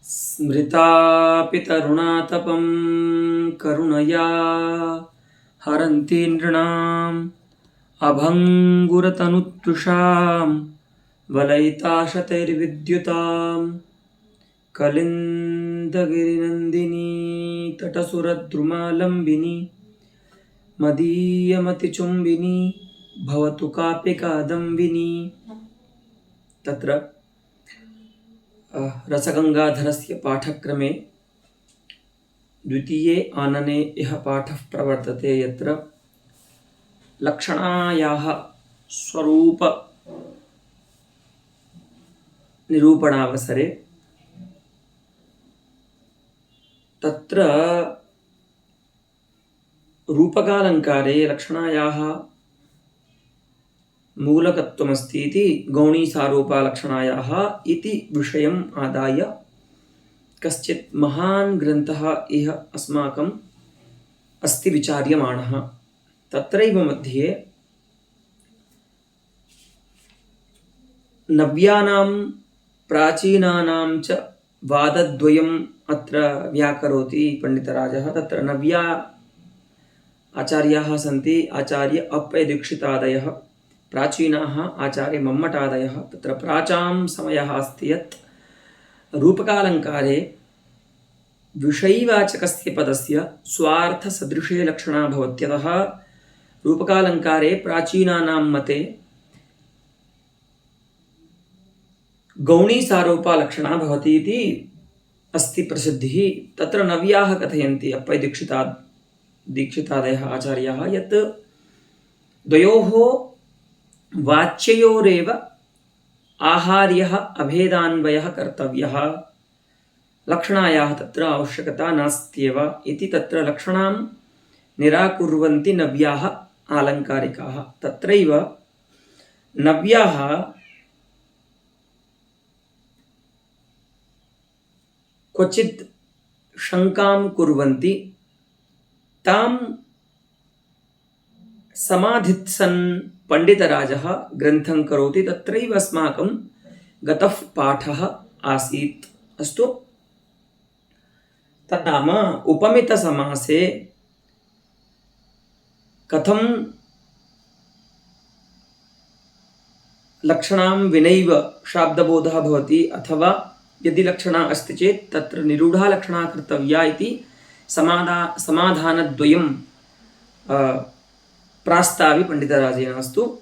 स्मृतापि तरुणातपं करुणया हरन्ति नृणाम् अभङ्गुरतनुतृषां वलयिताशतैर्विद्युतां कलिन्दगिरिनन्दिनी तटसुरद्रुमालम्बिनी मदीयमतिचुम्बिनी भवतु कापि कादम्बिनी। तत्र रसगंगाधरस्य पाठक्रमे द्वितीये आनने यः पाठः प्रवर्तते, यत्र लक्षणायाः स्वरूप निरूपणावसरे तत्र रूपकालङ्कारे लक्षणायाः मूलकत्वमस्ति इति गौणीसारूपालक्षणायाः इति विषयम् आदाय कश्चित् महान् ग्रन्थः इह अस्माकम् अस्ति विचार्यमाणः। तत्रैव मध्ये नव्यानां प्राचीनानां च वादद्वयम् अत्र व्याकरोति पण्डितराजः। तत्र नव्या आचार्याः सन्ति, आचार्य अप्पयदीक्षितादयः, प्राचीनाः आचार्य मम्मटादयः। तत्र प्राचां समयः अस्ति यत् रूपकालङ्कारे विषयीवाचकस्य पदस्य स्वार्थसदृशे लक्षणा भवत्यतः रूपकालङ्कारे प्राचीनानां मते गौणीसारूपालक्षणा भवति इति अस्ति प्रसिद्धिः। तत्र नव्याः कथयन्ति, अप्पयदीक्षितादयः आचार्याः, यत् द्वयोः वाच्ययोरेव आहार्यः अभेदान्वयः कर्तव्यः, लक्षणायाः तत्र आवश्यकता नास्त्येव इति तत्र लक्षणां निराकुर्वन्ति नव्याः आलङ्कारिकाः। तत्रैव नव्याः क्वचित् शङ्कां कुर्वन्ति, तां समाधित्सन् पण्डितराजः ग्रन्थं करोति। तत्रैव अस्माकं गतः पाठः आसीत्। अस्तु, तन्नाम उपमितसमासे कथं लक्षणां विनैव शाब्दबोधः भवति, अथवा यदि लक्षणा अस्ति चेत् तत्र निरूढा लक्षणा कर्तव्या इति समाधानद्वयं प्रास्तावि पण्डितराजेन। अस्तु,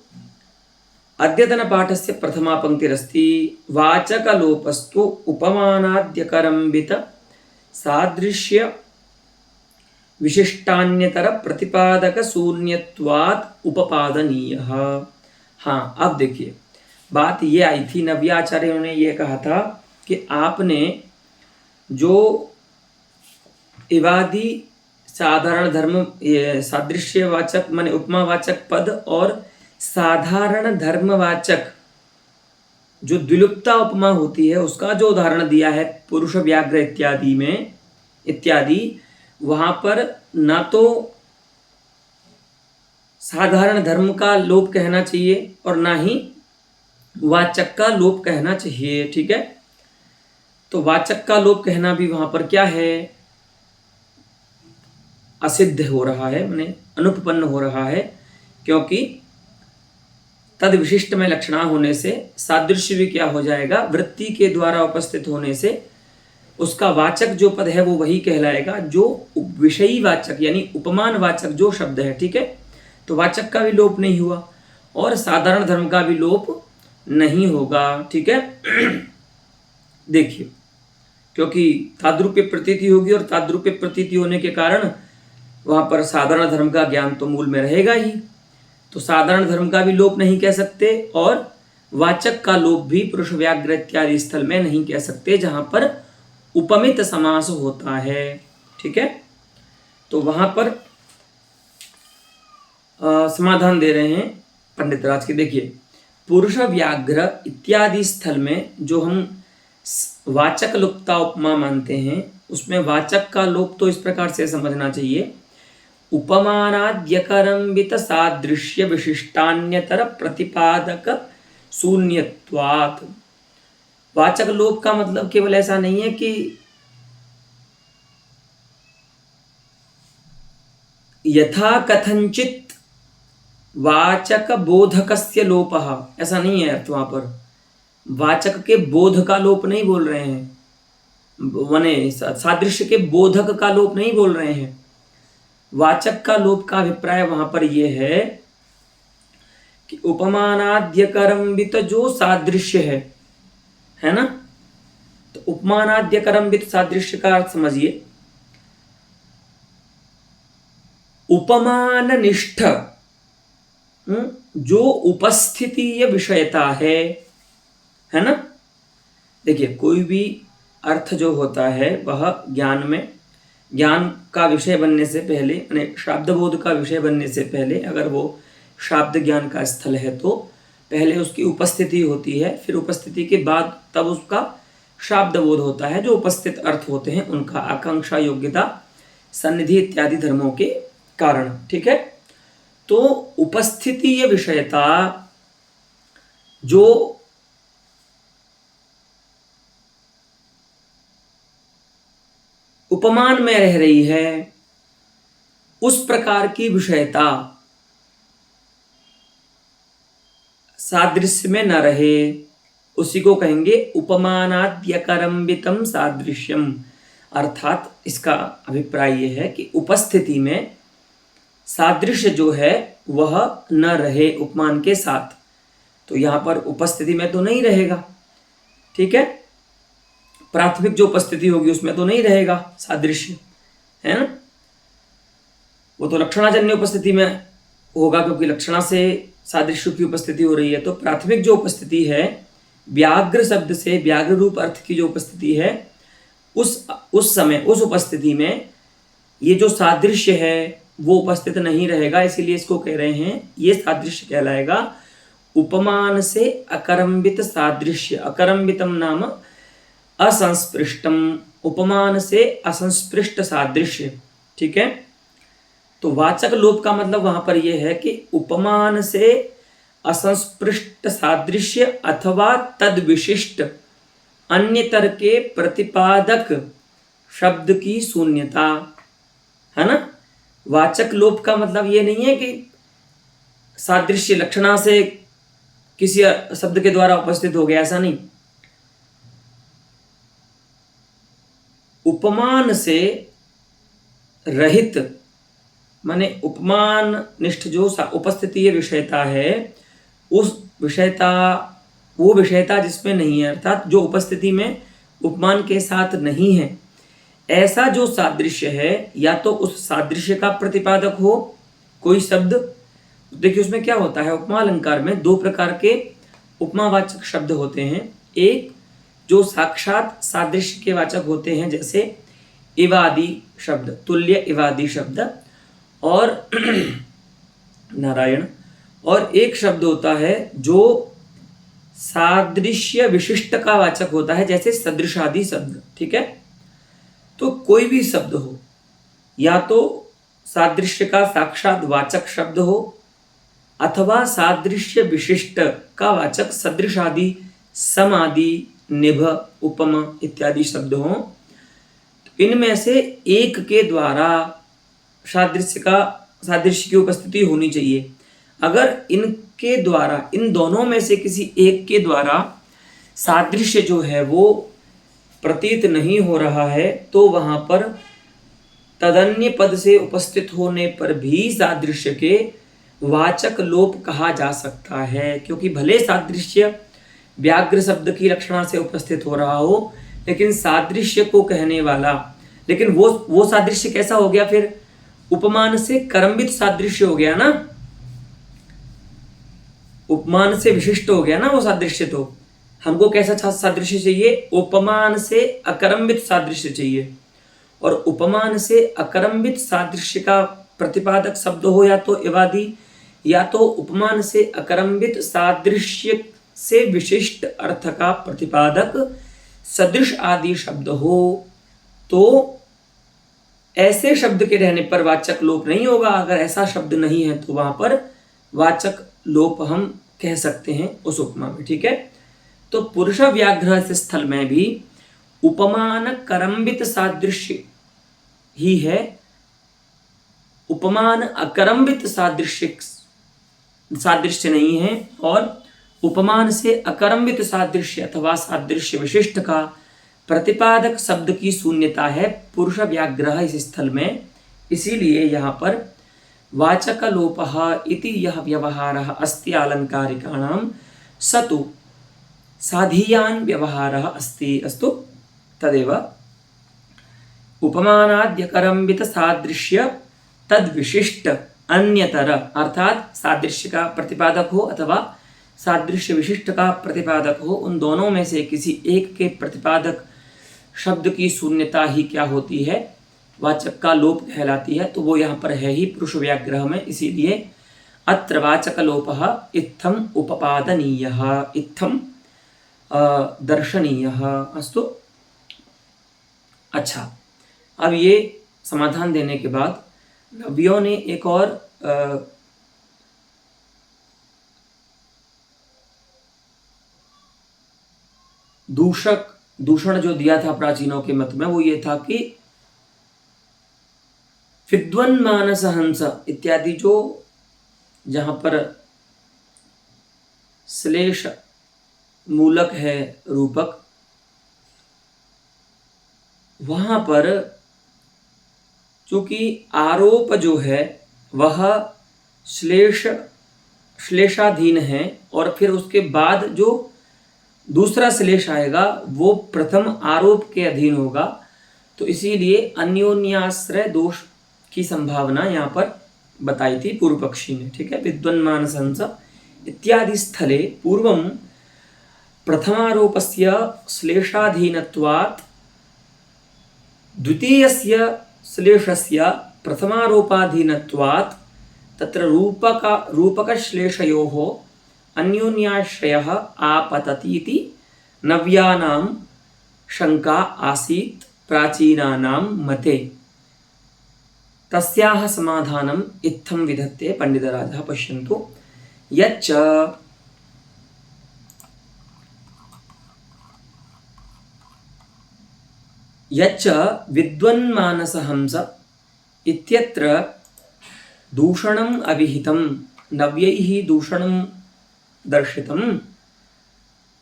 अद्यतनपाठस्य प्रथमा पङ्क्तिरस्ति, वाचकलोपस्तु उपमानाद्यकरम्बित सादृश्य विशिष्टान्यतर प्रतिपादक शून्यत्वात् उपपादनीयः। हाँ, अब देखिए, बात ये आई थी, नव्याचार्यों ने ये कहा था कि आपने जो इवादी साधारण धर्म, ये सादृश्यवाचक माने उपमावाचक पद और साधारण धर्मवाचक जो द्विलुप्ता उपमा होती है उसका जो उदाहरण दिया है पुरुष व्याघ्र इत्यादि में इत्यादि, वहाँ पर ना तो साधारण धर्म का लोप कहना चाहिए और ना ही वाचक का लोप कहना चाहिए। ठीक है, तो वाचक का लोप कहना भी वहाँ पर क्या है, असिद्ध हो रहा है, माने अनुपपन्न हो रहा है, क्योंकि तद विशिष्ट में लक्षणा होने से सादृश्य भी क्या हो जाएगा, वृत्ति के द्वारा उपस्थित होने से उसका वाचक जो पद है वो वही कहलाएगा जो विषयी वाचक यानी उपमान वाचक जो शब्द है। ठीक है, तो वाचक का भी लोप नहीं हुआ और साधारण धर्म का भी लोप नहीं होगा। ठीक है, देखिए, क्योंकि ताद्रुप्य प्रतीति होगी और ताद्रुप्य प्रतीति होने के कारण वहाँ पर साधारण धर्म का ज्ञान तो मूल में रहेगा ही, तो साधारण धर्म का भी लोप नहीं कह सकते और वाचक का लोप भी पुरुष व्याघ्र इत्यादि स्थल में नहीं कह सकते जहाँ पर उपमित समास होता है। ठीक है, तो वहाँ पर समाधान दे रहे हैं पंडितराज के। देखिए, पुरुष व्याघ्र इत्यादि स्थल में जो हम वाचक लुप्ता उपमा मानते हैं उसमें वाचक का लोप तो इस प्रकार से समझना चाहिए, उपमानाद्यकरम्बित सादृश्य विशिष्टान्यतर प्रतिपादक शून्यत्वात्। वाचक लोप का मतलब केवल ऐसा नहीं है कि यथा कथंचित वाचक बोधकस्य लोपः, ऐसा नहीं है अर्थ वहां पर। वाचक के बोध का लोप नहीं बोल रहे हैं, माने सादृश्य के बोधक का लोप नहीं बोल रहे हैं। वाचक का लोप का अभिप्राय वहां पर यह है कि उपमानाद्यकरंबित जो सादृश्य है ना, तो उपमानाद्यकरंबित सादृश्य का अर्थ समझिए, उपमान निष्ठ जो उपस्थितीय विषयता है ना। देखिए कोई भी अर्थ जो होता है वह ज्ञान का विषय बनने से पहले, यानी शाब्द बोध का विषय बनने से पहले, अगर वो शाब्द ज्ञान का स्थल है तो पहले उसकी उपस्थिति होती है, फिर उपस्थिति के बाद तब उसका शाब्द बोध होता है। जो उपस्थित अर्थ होते हैं उनका आकांक्षा, योग्यता, सन्निधि इत्यादि धर्मों के कारण, ठीक है। तो उपस्थितीय विषयता जो उपमान में रह रही है, उस प्रकार की विषयता सादृश्य में न रहे, उसी को कहेंगे उपमानाद्यकरंबितम सादृश्यम। अर्थात इसका अभिप्राय यह है कि उपस्थिति में सादृश्य जो है वह न रहे उपमान के साथ। तो यहां पर उपस्थिति में तो नहीं रहेगा, ठीक है। प्राथमिक जो उपस्थिति होगी उसमें तो नहीं रहेगा सादृश्य, है ना। वो तो लक्षणाजन्य उपस्थिति में होगा, क्योंकि लक्षणा से सादृश्य की उपस्थिति हो रही है। तो प्राथमिक जो उपस्थिति है, व्याघ्र शब्द से व्याघ्र रूप अर्थ की जो उपस्थिति है, उस समय उस उपस्थिति में ये जो सादृश्य है वो उपस्थित नहीं रहेगा। इसीलिए इसको कह रहे हैं, ये सादृश्य कहलाएगा उपमान से अकरंबित सादृश्य। अकरंबितम नाम असंस्पृष्टम, उपमान से असंस्पृष्ट सादृश्य, ठीक है। तो वाचक लोप का मतलब वहां पर यह है कि उपमान से असंस्पृष्ट सादृश्य अथवा तद विशिष्ट अन्यतर के प्रतिपादक शब्द की शून्यता, है ना। वाचक लोप का मतलब ये नहीं है कि सादृश्य लक्षणा से किसी शब्द के द्वारा उपस्थित हो गया, ऐसा नहीं। उपमान से रहित, माने उपमान निष्ठ जो उपस्थिति विषयता है, उस विषयता, वो विषयता जिसमें नहीं है, अर्थात जो उपस्थिति में उपमान के साथ नहीं है, ऐसा जो सादृश्य है, या तो उस सादृश्य का प्रतिपादक हो कोई शब्द। देखिए उसमें क्या होता है, उपमा अलंकार में दो प्रकार के उपमावाचक शब्द होते हैं। एक जो साक्षात सादृश्य के वाचक होते हैं, जैसे इवादि शब्द, तुल्य इवादि शब्द, और नारायण। और एक शब्द होता है जो सादृश्य विशिष्ट का वाचक होता है, जैसे सदृशादि शब्द, ठीक है। तो कोई भी शब्द हो, या तो सादृश्य का साक्षात वाचक शब्द हो, अथवा सादृश्य विशिष्ट का वाचक सदृशादि, समादि, निभ, उपम इत्यादि शब्द हो। इनमें से एक के द्वारा सादृश्य की उपस्थिति होनी चाहिए। अगर इनके द्वारा, इन दोनों में से किसी एक के द्वारा सादृश्य जो है वो प्रतीत नहीं हो रहा है, तो वहां पर तदन्य पद से उपस्थित होने पर भी सादृश्य के वाचक लोप कहा जा सकता है। क्योंकि भले सादृश्य व्याघ्र शब्द की लक्षणा से उपस्थित हो रहा हो, लेकिन सादृश्य को कहने वाला, लेकिन वो सादृश्य कैसा हो गया, फिर उपमान से करंबित सादृश्य हो गया ना, उपमान से विशिष्ट हो गया ना वो सादृश्य। तो हमको कैसा सादृश्य चाहिए, उपमान से अकरंबित सादृश्य चाहिए। और उपमान से अकरंबित सादृश्य का प्रतिपादक शब्द हो या तो इवादि, या तो उपमान से अकरंबित सादृश्य से विशिष्ट अर्थ का प्रतिपादक सदृश आदि शब्द हो। तो ऐसे शब्द के रहने पर वाचक लोप नहीं होगा। अगर ऐसा शब्द नहीं है तो वहां पर वाचक लोप हम कह सकते हैं उस उपमा में, ठीक है। तो पुरुष व्याघ्र से स्थल में भी उपमान करम्बित सादृश्य ही है, उपमान अकरम्बित सादृश्य नहीं है। और उपमान से अकरम्बित सादृश्य अथवा सादृश्य विशिष्ट का प्रतिपादक शब्द की शून्यता है पुरुष व्याघ्र इस स्थल में। इसीलिए यहाँ पर वाचक लोपः इति यह व्यवहारः अस्ति आलंकारिकाणां सतु साधीयान व्यवहारः अस्ति। अस्तु तदेव उपमानाद्यकरम्बित सादृश्य तद विशिष्ट अन्यतर, अर्थात सादृश्य का प्रतिपादक हो अथवा सादृश्य विशिष्ट का प्रतिपादक हो, उन दोनों में से किसी एक के प्रतिपादक शब्द की शून्यता ही क्या होती है, वाचक का लोप कहलाती है। तो वो यहाँ पर है ही पुरुष व्याघ्र में, इसीलिए अत्र वाचक लोपः इत्थम उपपादनीयः, इत्थम दर्शनीयः। अस्तु, अच्छा, अब ये समाधान देने के बाद नव्यों ने एक और दूषण जो दिया था प्राचीनों के मत में, वो ये था कि विद्वन मानस हंस इत्यादि जो जहां पर श्लेष मूलक है रूपक, वहां पर चूंकि आरोप जो है वह श्लेषाधीन है और फिर उसके बाद जो दूसरा श्लेष आएगा वो प्रथम आरोप के अधीन होगा, तो इसीलिए अन्योन्याश्रय दोष की संभावना यहाँ पर बताई थी पूर्व पक्षी ने। ठीक है, विद्वन्मानसंस इत्यादि स्थले पूर्वं प्रथमारोपस्य श्लेषाधीनत्वात् द्वितीयस्य श्लेषस्य प्रथमारोपाधीनत्वात् तत्र रूपकश्लेषयोः अन्योन्याश्रयः आपतति इति नव्यानां शंका आसीत् प्राचीनानां मते। तस्याः समाधानम् इत्थं विधत्ते पंडितराजः। पश्यन्तु, यच्च विद्वन्मानसहंस इत्यत्र दूषणम् अविहितं, नव्यैः दूषणं दर्शितं,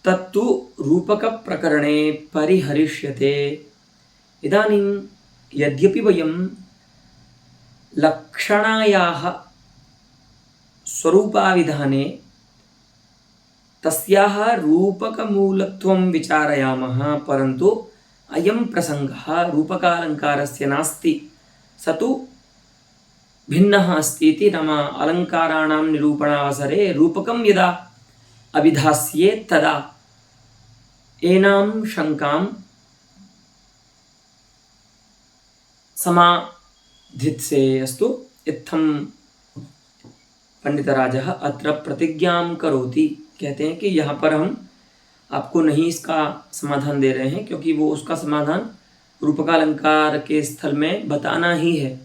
तत्तु रूपकप्रकरणे परिहरिष्यते। इदानीं यद्यपि वयं लक्षणायाः स्वरूपाविधाने तस्याः रूपकमूलत्वं विचारयामः, परन्तु अयं प्रसंगः रूपकालंकारस्य नास्ति, स तु भिन्नः अस्ति इति। नाम अलंकाराणां निरूपणावसरे रूपकं यदा अभिधास्ये तदा एनां शंकां समाधित्से। अस्तु, इत्थं पंडितराजः अत्र प्रतिज्ञां करोति। कहते हैं कि यहाँ पर हम आपको नहीं इसका समाधान दे रहे हैं, क्योंकि वो उसका समाधान रूपकालंकार के स्थल में बताना ही है,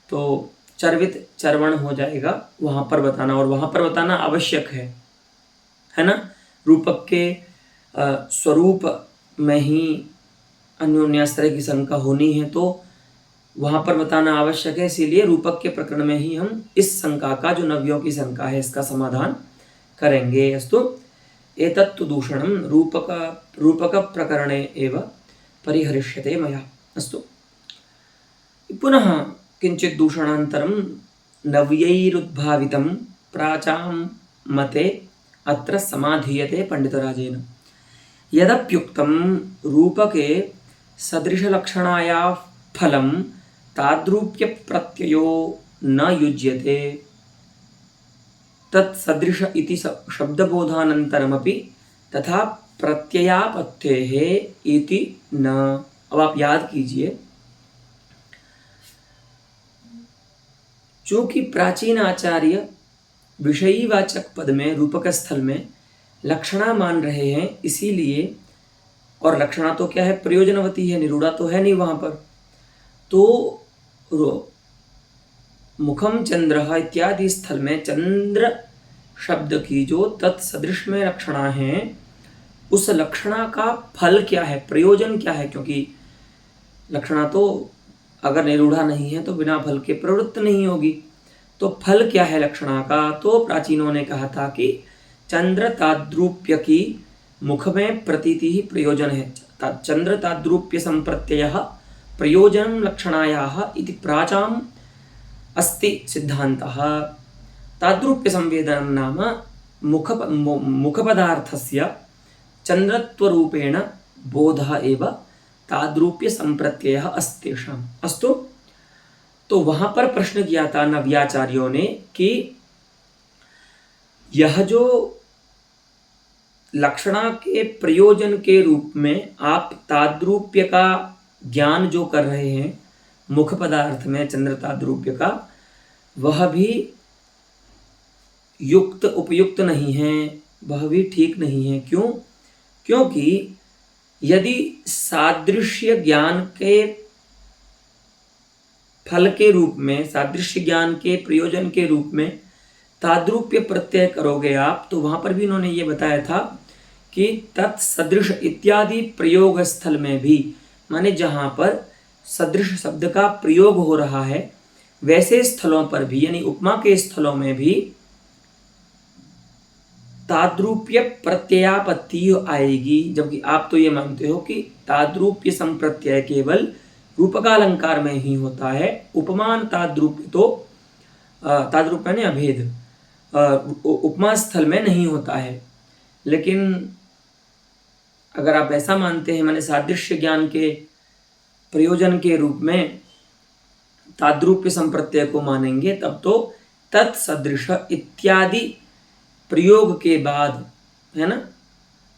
तो चर्वित चर्वण हो जाएगा वहाँ पर बताना, और वहाँ पर बताना आवश्यक है ना। रूपक के स्वरूप में ही अन्योन्याश्रय की शंका होनी है, तो वहाँ पर बताना आवश्यक है। इसीलिए रूपक के प्रकरण में ही हम इस शंका का, जो नव्यों की शंका है, इसका समाधान करेंगे। अस्तु, एतत्तु दूषणं रूपक प्रकरणे एव परिहरिष्यते मया। अस्तु, पुनः किंचित् दूषणान्तरं नव्यैरुद्भावितं प्राचां मते अत्र समाधीयते पंडितराजेन। यदप्युक्तं रूपके सदृशलक्षणायाः फलं ताद्रूप्य प्रत्ययो न युज्यते, तत्सदृश इति शब्दबोधानन्तरमपि तथा प्रत्ययापत्तेः इति न। अब आप याद कीजिए, चूंकि प्राचीन आचार्य विषयीवाचक पद में रूपक स्थल में लक्षणा मान रहे हैं, इसीलिए, और लक्षणा तो क्या है, प्रयोजनवती है, निरूढ़ा तो है नहीं वहां पर, तो मुखम चंद्र इत्यादि स्थल में चंद्र शब्द की जो तत्सदृश में लक्षणा है, उस लक्षणा का फल क्या है, प्रयोजन क्या है, क्योंकि लक्षणा तो अगर निरूढ़ा नहीं है तो बिना फल के प्रवृत्त नहीं होगी। तो फल क्या है लक्षणा का? तो प्राचीनों ने कहा था कि चंद्र ताद्रूप्य की मुख में प्रतीति ही प्रयोजन है। चंद्र ताद्रूप्य संप्रत्ययः प्रयोजनं लक्षणायाः इति प्राचाम् अस्ति सिद्धान्तः। ताद्रूप्य संवेदनं नाम मुखपदार्थस्य चंद्रत्वरूपेण बोधः एव ताद्रूप्य संप्रत्ययः अस्तेषाम्। अस्तु, तो वहां पर प्रश्न किया था नव्याचार्यों ने कि यह जो लक्षणा के प्रयोजन के रूप में आप ताद्रूप्य का ज्ञान जो कर रहे हैं मुख पदार्थ में चंद्र ताद्रूप्य का, वह भी युक्त उपयुक्त नहीं है, वह भी ठीक नहीं है। क्यों? क्योंकि यदि सादृश्य ज्ञान के फल के रूप में, सादृश्य ज्ञान के प्रयोजन के रूप में ताद्रूप्य प्रत्यय करोगे आप, तो वहां पर भी इन्होंने ये बताया था कि तत्सदृश इत्यादि प्रयोग स्थल में भी, माने जहां पर सदृश शब्द का प्रयोग हो रहा है वैसे स्थलों पर भी, यानी उपमा के स्थलों में भी ताद्रूप्य प्रत्ययापत्ति आएगी। जबकि आप तो ये मानते हो कि ताद्रूप्य संप्रत्यय केवल रूपकालंकार में ही होता है, उपमान ताद्रूप्य तो ताद्रूप्य यानी अभेद उपमा स्थल में नहीं होता है। लेकिन अगर आप ऐसा मानते हैं, माने सादृश्य ज्ञान के प्रयोजन के रूप में ताद्रूप्य संप्रत्यय को मानेंगे, तब तो तत्सदृश इत्यादि प्रयोग के बाद, है ना,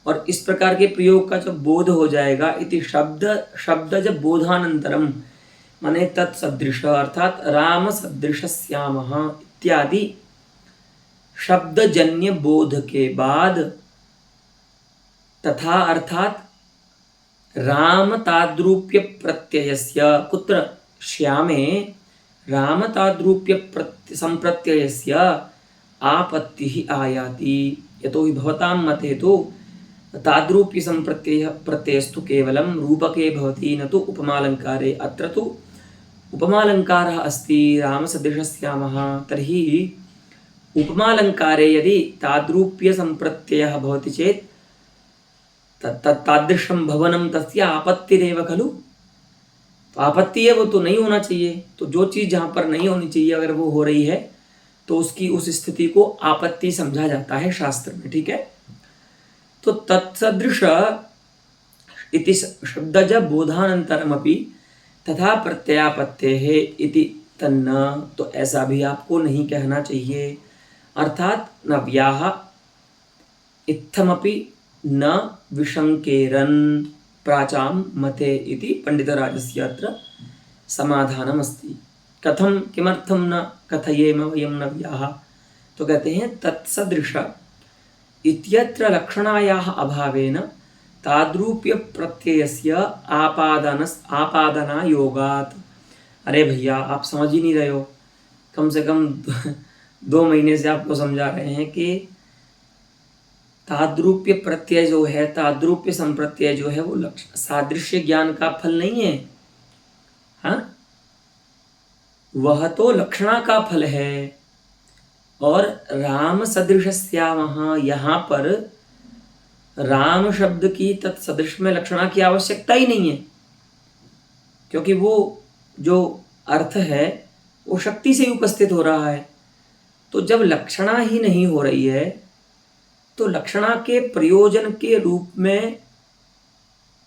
और इस प्रकार के प्रयोग का जब बोध हो जाएगा, इति शब्द जब बोधानंतरम, माने तत्सदृश अर्थात राम सदृशस्यामः इत्यादि शब्दजन्य बोध के बाद, तथा अर्थात राम ताद्रूप्य प्रत्ययस्य कुत्र श्यामे राम ताद्रूप्य संप्रत्ययस्य आपत्ति ही आयाति। यतो हि भवतां मते तो ताद्रूप्य प्रत्ययस्तु केवलं रूपके भवति, न तु उपमालंकारे। अत्र तु उपमालंकारः अस्ति रामसदृशस्यामः, तर्हि उपमालंकारे यदि ताद्रूप्य संप्रत्ययः भवति चेत् तादृशं भवनं तस्य आपत्तिरेव खलु। तो आपत्ति है, वो तो नहीं होना चाहिए। तो जो चीज़ जहाँ पर नहीं होनी चाहिए अगर वो हो रही है तो उसकी उस स्थिति को आपत्ति समझा जाता है शास्त्र में, ठीक है। तो तत्सदृश इति शब्दज बोधानंतरमपि तथा प्रत्ययापत्तेः इति तन्न, तो ऐसा भी आपको नहीं कहना चाहिए। अर्थात नव्याः इत्थमपि न विशंकेरन् प्राचां मते इति पंडितराजस्य अत्र समाधानमस्ति। कथम किमर्थम न कथयेम वयं नव्याः, तो कहते हैं तत्सदृश इत्यत्र लक्षणायाः अभावेन ताद्रूप्य प्रत्ययस्य आपादना योगात्। अरे भैया, आप समझ ही नहीं रहे हो। कम से कम 2 महीने से आपको समझा रहे हैं कि ताद्रूप्य प्रत्यय जो है, ताद्रूप्य संप्रत्यय जो है, वो सादृश्य ज्ञान का फल नहीं है। हाँ, वह तो लक्षणा का फल है। और राम सदृशस्यामः, यहाँ पर राम शब्द की तत्सदृश में लक्षणा की आवश्यकता ही नहीं है, क्योंकि वो जो अर्थ है वो शक्ति से उपस्थित हो रहा है। तो जब लक्षणा ही नहीं हो रही है तो लक्षणा के प्रयोजन के रूप में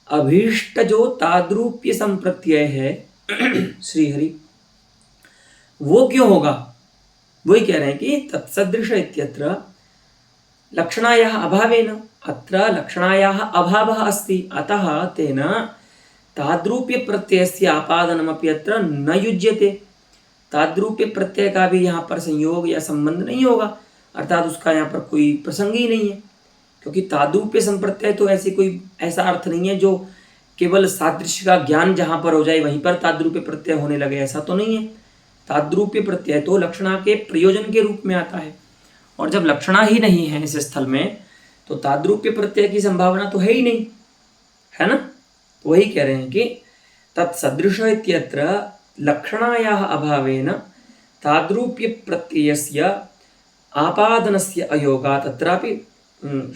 अभीष्ट जो ताद्रूप्य संप्रत्यय है श्रीहरि, वो क्यों होगा? वही कह रहे हैं कि तत्सदृश इत्यत्र लक्षणायाः अभावेन, अत्र लक्षणायाः अभावः अस्ति, अतः तेन ताद्रूप्य प्रत्ययस्य आपादनमपि अत्र न युज्यते। ताद्रूप्य प्रत्यय का भी यहाँ पर संयोग या संबंध नहीं होगा, अर्थात उसका यहाँ पर कोई प्रसंग ही नहीं है। क्योंकि ताद्रूप्य संप्रत्यय तो ऐसी कोई ऐसा अर्थ नहीं है जो केवल सादृश्य का ज्ञान जहाँ पर हो जाए वहीं पर ताद्रूप्य प्रत्यय होने लगे, ऐसा तो नहीं है। ताद्रूप्य प्रत्यय तो लक्षणा के प्रयोजन के रूप में आता है, और जब लक्षणा ही नहीं है इस स्थल में तो ताद्रूप्य प्रत्यय की संभावना तो है ही नहीं, है ना। तो वही कह रहे हैं कि तत्सदृश इत्यत्र लक्षणायाः अभावेन ताद्रूप्य प्रत्ययस्य आपादनस्य अयोगात्, तत्रापि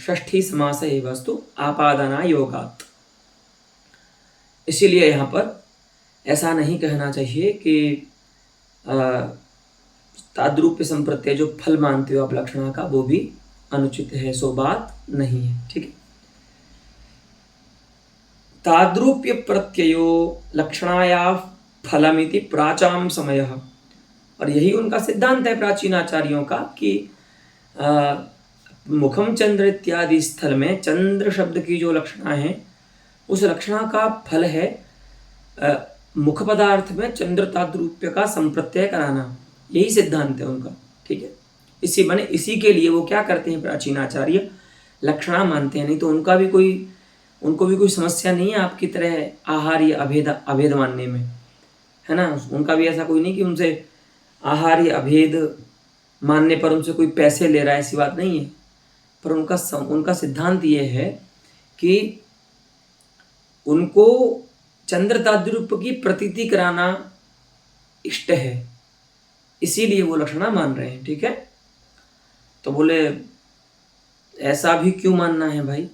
षष्ठी समास एव अस्तु आपादनायोगात्। इसीलिए यहाँ पर ऐसा नहीं कहना चाहिए कि ताद्रूप्य संप्रत्यय जो फल मानते हो आप लक्षणा का, वो भी अनुचित है, सो बात नहीं है, ठीक है। ताद्रूप्य प्रत्ययो लक्षणाया फलमिति प्राचाम समयः, और यही उनका सिद्धांत है प्राचीन आचार्यों का कि मुखम चंद्र इत्यादि स्थल में चंद्र शब्द की जो लक्षणा है उस लक्षणा का फल है मुख पदार्थ में चंद्र ताद्रूप्य का संप्रत्यय कराना, यही सिद्धांत है उनका, ठीक है। इसी के लिए वो क्या करते हैं प्राचीन आचार्य, लक्षणा मानते हैं। नहीं तो उनको भी कोई समस्या नहीं है आपकी तरह आहार्य अभेद मानने में, है ना। उनका भी ऐसा कोई नहीं कि उनसे आहार्य अभेद मानने पर उनसे कोई पैसे ले रहा है, ऐसी बात नहीं है। पर उनका सिद्धांत ये है कि उनको चंद्र ताद्रूप्य की प्रतीति कराना इष्ट है, इसीलिए वो लक्षणा मान रहे हैं, ठीक है। तो बोले ऐसा भी क्यों मानना है भाई,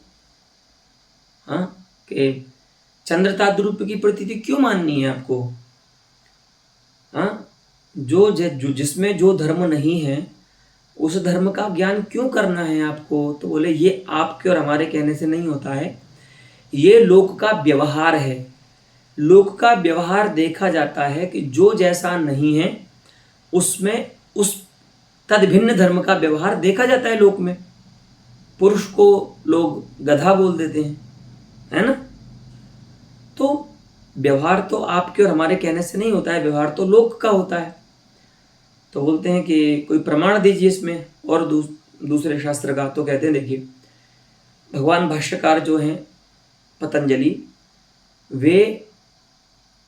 हाँ, कि चंद्र ताद्रूप्य की प्रतीति क्यों माननी है आपको, हाँ, जिसमें जो धर्म नहीं है उस धर्म का ज्ञान क्यों करना है आपको। तो बोले ये आपके और हमारे कहने से नहीं होता है, ये लोक का व्यवहार है। लोक का व्यवहार देखा जाता है कि जो जैसा नहीं है उसमें उस तद भिन्न धर्म का व्यवहार देखा जाता है लोक में। पुरुष को लोग गधा बोल देते हैं, है ना। तो व्यवहार तो आपके और हमारे कहने से नहीं होता है, व्यवहार तो लोक का होता है। तो बोलते हैं कि कोई प्रमाण दीजिए इसमें और दूसरे शास्त्र का। तो कहते हैं देखिए, भगवान भाष्यकार जो हैं पतंजलि, वे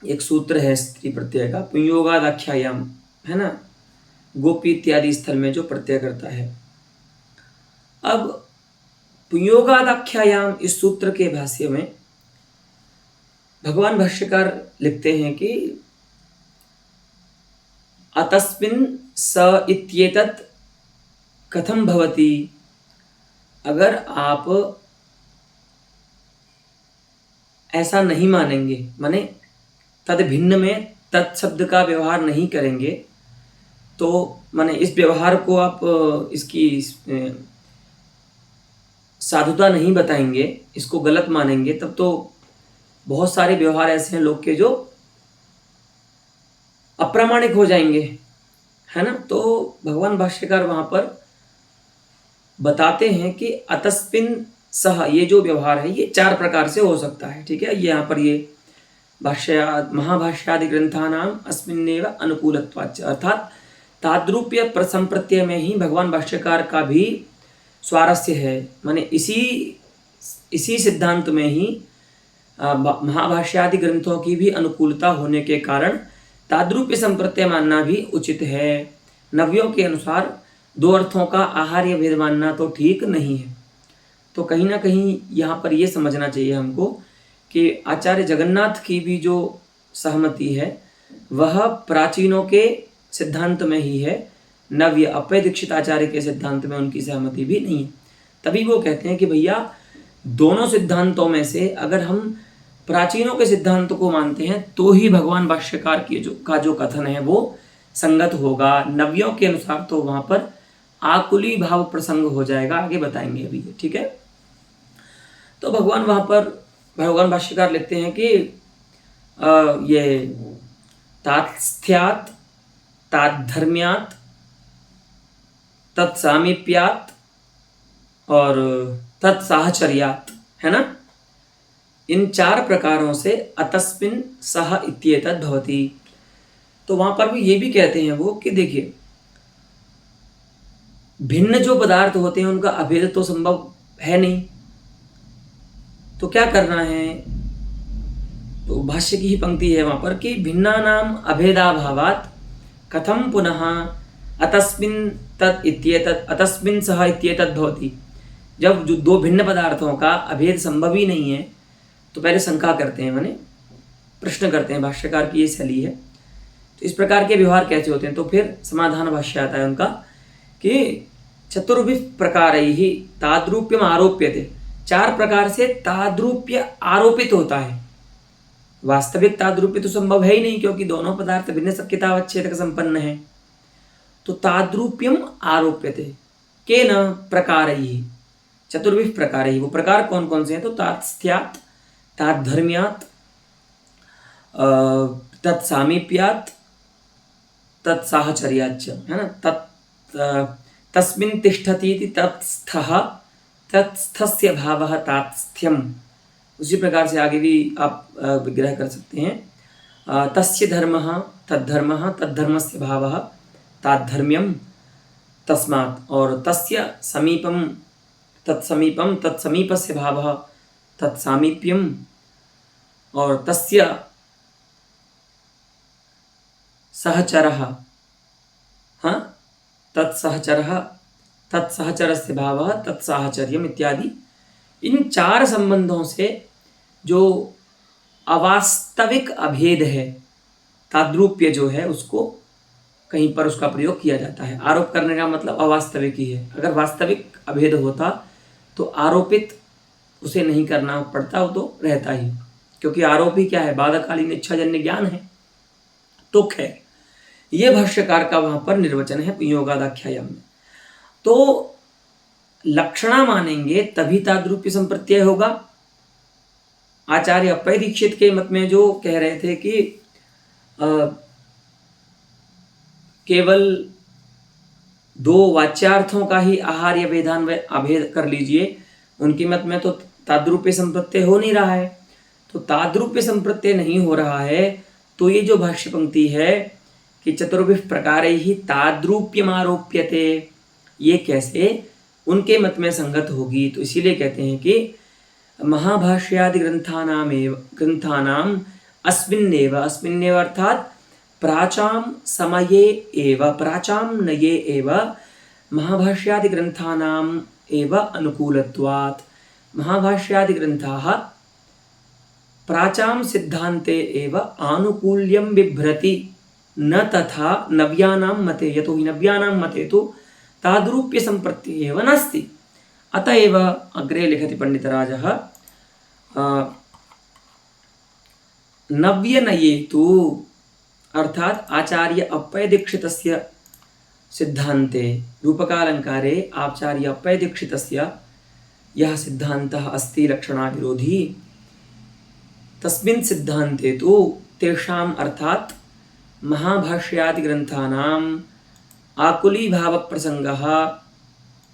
एक सूत्र है स्त्री प्रत्यय का, पुंयोगादाख्यायाम, है ना, गोपी इत्यादि स्थल में जो प्रत्यय करता है। अब पुंयोगादाख्यायाम इस सूत्र के भाष्य में भगवान भाष्यकार लिखते हैं कि अतस्मिन् स इत्येतत् कथम भवति। अगर आप ऐसा नहीं मानेंगे, माने तद भिन्न में तत्शब्द का व्यवहार नहीं करेंगे, तो माने इस व्यवहार को आप इसकी साधुता नहीं बताएंगे, इसको गलत मानेंगे, तब तो बहुत सारे व्यवहार ऐसे हैं लोग के जो अप्रामाणिक हो जाएंगे, है ना। तो भगवान भाष्यकार वहां पर बताते हैं कि अतस्मिन् सह, ये जो व्यवहार है ये 4 प्रकार से हो सकता है, ठीक है। यहाँ पर ये महाभाष्यादि ग्रंथानाम अस्मिन्नेव अनुकूलत्वाच्च, अर्थात ताद्रूप्य प्रसंप्रत्यय में ही भगवान भाष्यकार का भी स्वारस्य है। माने इसी सिद्धांत में ही महाभाष्यादि ग्रंथों की भी अनुकूलता होने के कारण ताद्रूप्य संप्रत्यय मानना भी उचित है। नव्यों के अनुसार 2 अर्थों का आहार्य भेद मानना तो ठीक नहीं है। तो कहीं ना कहीं यहाँ पर ये समझना चाहिए हमको कि आचार्य जगन्नाथ की भी जो सहमति है वह प्राचीनों के सिद्धांत में ही है, नव्य अप्पय दीक्षित आचार्य के सिद्धांत में उनकी सहमति भी नहीं है। तभी वो कहते हैं कि भैया दोनों सिद्धांतों में से अगर हम प्राचीनों के सिद्धांत को मानते हैं तो ही भगवान भाष्यकार की जो कथन है वो संगत होगा। नव्यों के अनुसार तो वहां पर आकुली भाव प्रसंग हो जाएगा, आगे बताएंगे अभी, ठीक है। तो भगवान भाष्यकार लिखते हैं कि ये तात्स्थ्यात् ताद्धर्म्यात् तत्सामीप्यात् और तत्साहचर्यात्, है ना, इन 4 प्रकारों से अतस्मिन् सह इत्येतद् भवति। तो वहां पर भी ये भी कहते हैं वो कि देखिए भिन्न जो पदार्थ होते हैं उनका अभेद तो संभव है नहीं, तो क्या करना है। तो भाष्य की ही पंक्ति है वहां पर कि भिन्नानाम अभेदाभावात् कथम पुनः अतस्मिन् तत् इत्येतत् अतस्मिन् सह इत्येतद् भवति। जब जो दो भिन्न पदार्थों का अभेद संभव ही नहीं है तो पहले शंका करते हैं, माने प्रश्न करते हैं। भाष्यकार की ये शैली है। तो इस प्रकार के व्यवहार कैसे होते हैं? तो फिर समाधान भाष्य आता है उनका कि चतुर्भिः प्रकारैः ताद्रूप्यम आरोप्यते, 4 प्रकार से ताद्रूप्य आरोपित होता है। वास्तविक ताद्रूप्य तो संभव है ही नहीं, क्योंकि दोनों पदार्थ भिन्न शक्यतावच्छेदक संपन्न है। तो ताद्रूप्यम आरोप्यते केन प्रकारैः, चतुर्भिः प्रकारैः। वो प्रकार कौन कौन से हैं? तो तात्स्थ्यात्, ताद्धर्म्यात्, तत्सामीप्यात्, तत्साहचर्याच्च, है ना। तस्मिन् तिष्ठति इति तत्स्थः, तत्स्थस्य भावः तात्स्थ्यम। उसी प्रकार से आगे भी आप विग्रह कर सकते हैं। तस्य धर्मः तद्धर्मः, तद्धर्मस्य भावः ताद्धर्म्यम तस्मात्, और तस्य समीपम तत्समीपम, तत्समीपस्य भावः तत्सामीप्यम, और तस्य सहचरः, हाँ, तत्सहचरः, तत्सहचरस्य भावः तत्साहचर्यम इत्यादि। इन 4 संबंधों से जो अवास्तविक अभेद है, ताद्रूप्य जो है, उसको कहीं पर उसका प्रयोग किया जाता है। आरोप करने का मतलब अवास्तविक ही है। अगर वास्तविक अभेद होता तो आरोपित उसे नहीं करना पड़ता, वो तो रहता ही, क्योंकि आरोप ही क्या है? बाधकालीन इच्छाजन्य ज्ञान है, तुक है। ये भाष्यकार का वहां पर निर्वचन है योगादाख्यायम में। तो लक्षणा मानेंगे तभी ताद्रूप्य संप्रत्यय होगा। आचार्य अप्पय दीक्षित के मत में जो कह रहे थे कि केवल 2 वाच्यार्थों का ही आहार्य वेदान व अभेद कर लीजिए, उनके मत में तो ताद्रूप्य संप्रत्यय हो नहीं रहा है। तो ताद्रूप्य संप्रत्यय नहीं हो रहा है तो ये जो भाष्य पंक्ति है कि चतुर्भिः प्रकारैः ताद्रूप्यमारोप्यते, ये कैसे उनके मत में संगत होगी? तो इसीलिए कहते हैं कि महाभाष्यादि ग्रंथानाम अस्मिन्नेव, अस्मिन्नेव अर्थात प्राचाम समये एव, प्राचाम नये एव महाभाष्यादि ग्रंथानाम एव अनुकूलत्वात्। महाभाष्यादि ग्रंथाः प्राचाम सिद्धान्ते एव आनुकूल्यं बिभ्रति, न तथा नव्यानां मते, यतो हि नव्यानां मते तु ताद्रूप्य संप्रत्यय एव नास्ति। अतएव अग्रे लिखति पंडितराजः नव्यनये तु, अर्थात आचार्य अप्पय दीक्षितस्य सिद्धान्ते, रूपकालंकारे आचार्य अप्पय दीक्षितस्य यह सिद्धान्तः अस्ति लक्षणाविरोधी, तस्मिन् सिद्धान्ते तु तेषाम् अर्थात महाभाष्यादि ग्रंथानाम आकुली भाव प्रसंगः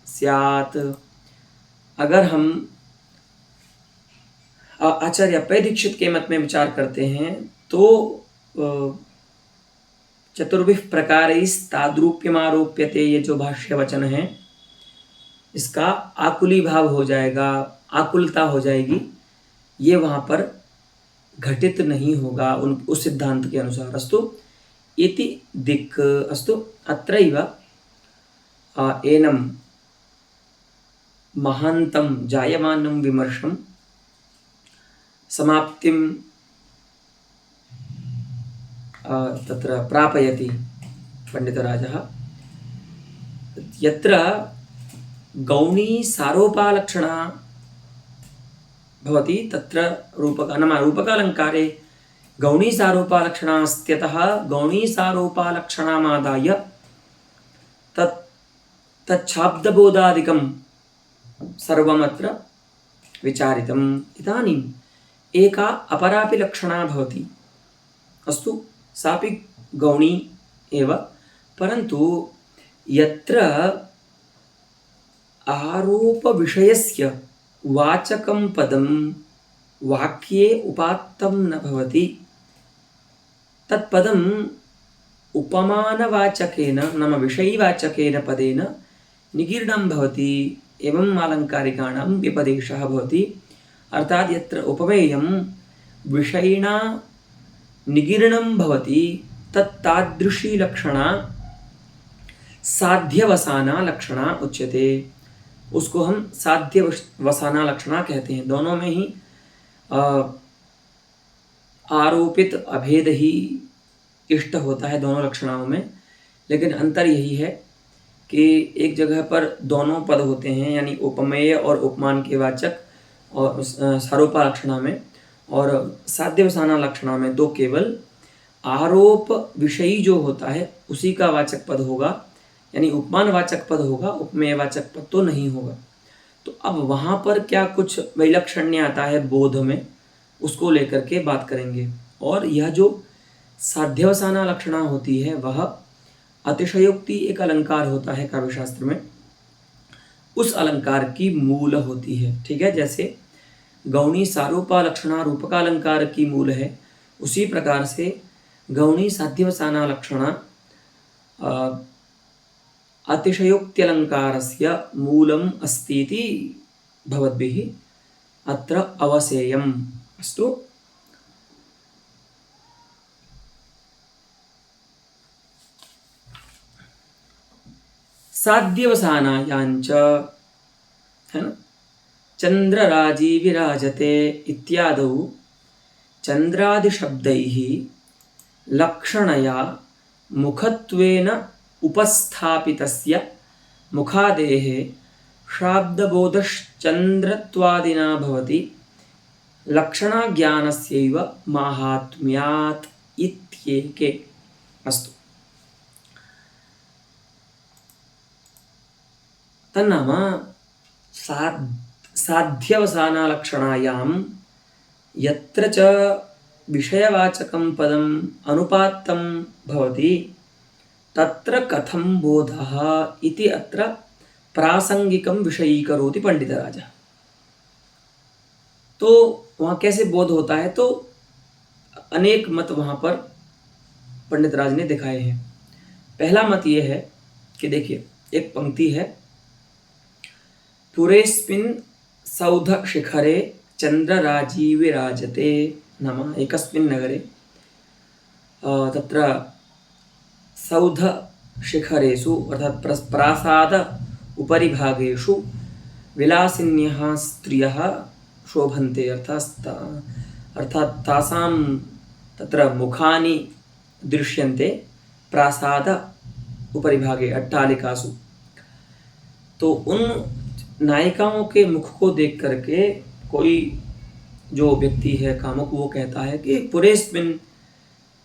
स्यात्। अगर हम आचार्य अप्पय दीक्षित के मत में विचार करते हैं तो चतुर्भिः प्रकारैस्ताद्रूप्यमारोप्यते, ये जो भाष्य वचन है इसका आकुली भाव हो जाएगा, आकुलता हो जाएगी, ये वहाँ पर घटित नहीं होगा उस सिद्धांत के अनुसार। अस्तु इति दिक्। अस्तु अत्रैव एनं महान्तं जायमानं विमर्शं समाप्तिं तत्र प्रापयति पंडितराजः। यत्र गौणी सारोपालक्षणा भवति तत्र रूपकालंकारे गौणी सारोपालक्षणास्त्यतः गौणी सारोपालक्षणामादाय तच्छाब्दबोधादिकं सर्वमत्र विचारितम्। इदानीम् एका अपरापि लक्षणा भवति। अस्तु सापि गौणी एव, परन्तु यत्र आरोप विषयस्य वाचकं पदं वाक्ये उपात्तं न भवति, तत्पदम् उपमानवाचकेन नाम विषयीवाचकेन पदेन निगीर्णं भवति। एवं अलङ्कारिकाणां विपदेशः भवति। अर्थात् यत्र उपमेयं विषयिणा निगीर्णं भवति तत्तादृशी लक्षणा साध्यवसाना लक्षणा उच्यते। उसको हम साध्य वसाना लक्षणा कहते हैं। दोनों में ही आरोपित अभेद ही इष्ट होता है दोनों लक्षणाओं में, लेकिन अंतर यही है कि एक जगह पर दोनों पद होते हैं, यानी उपमेय और उपमान के वाचक, और सारूपा लक्षणा में, और साध्यवसाना लक्षणा में तो केवल आरोप विषयी जो होता है उसी का वाचक पद होगा, यानी उपमान वाचक पद होगा, उपमेय वाचक पद तो नहीं होगा। तो अब वहाँ पर क्या कुछ वैलक्षण्य आता है बोध में, उसको लेकर के बात करेंगे। और यह जो साध्यवसाना लक्षणा होती है वह अतिशयोक्ति एक अलंकार होता है काव्यशास्त्र में, उस अलंकार की मूल होती है। ठीक है, जैसे गौणी सारूपा लक्षणा रूपका अलंकार की मूल है, उसी प्रकार से गौणी साध्यवसाना लक्षणा अतिशयोक्त्यलंकारस्य मूलम् अस्ति इति भवद्भिः अत्र अवसेयम्। अस्तु। साध्यवसानायाञ्च, है ना, चंद्रराजी विराजते इत्यादौ चंद्रादिशब्दैः लक्षणया मुखत्वेन उपस्थापितस्य मुखादेः शाब्दबोधश्चन्द्रत्वादिना भवति लक्षणाज्ञानस्यैव माहात्म्यात् इत्येके। अस्तु। तन्नाम साध्यवसानलक्षणायां यत्र च विषयवाचकं पदम् अनुपात्तं भवति तत्र कथं बोधः इति अत्र प्रासंगिकं विषयीकरोति पंडितराजः। तो वहाँ कैसे बोध होता है, तो अनेक मत वहाँ पर पंडितराज ने दिखाए हैं। पहला मत ये है कि देखिए, एक पंक्ति है, पुरेस्मिन् सौध शिखरे चंद्रराजी विराजते नाम एकस्मिन् नगरे, तत्र सौध शिखरेषु अर्थात प्रासाद उपरि भागेषु विलासिन्यः स्त्रियः शोभन्ते, अर्थात तासां तत्र मुखानि दृश्यन्ते प्रासाद उपरि भागे अट्टालिकासु। तो उन नायिकाओं के मुख को देख करके कोई जो व्यक्ति है कामुक, वो कहता है कि पुरेस्मिन्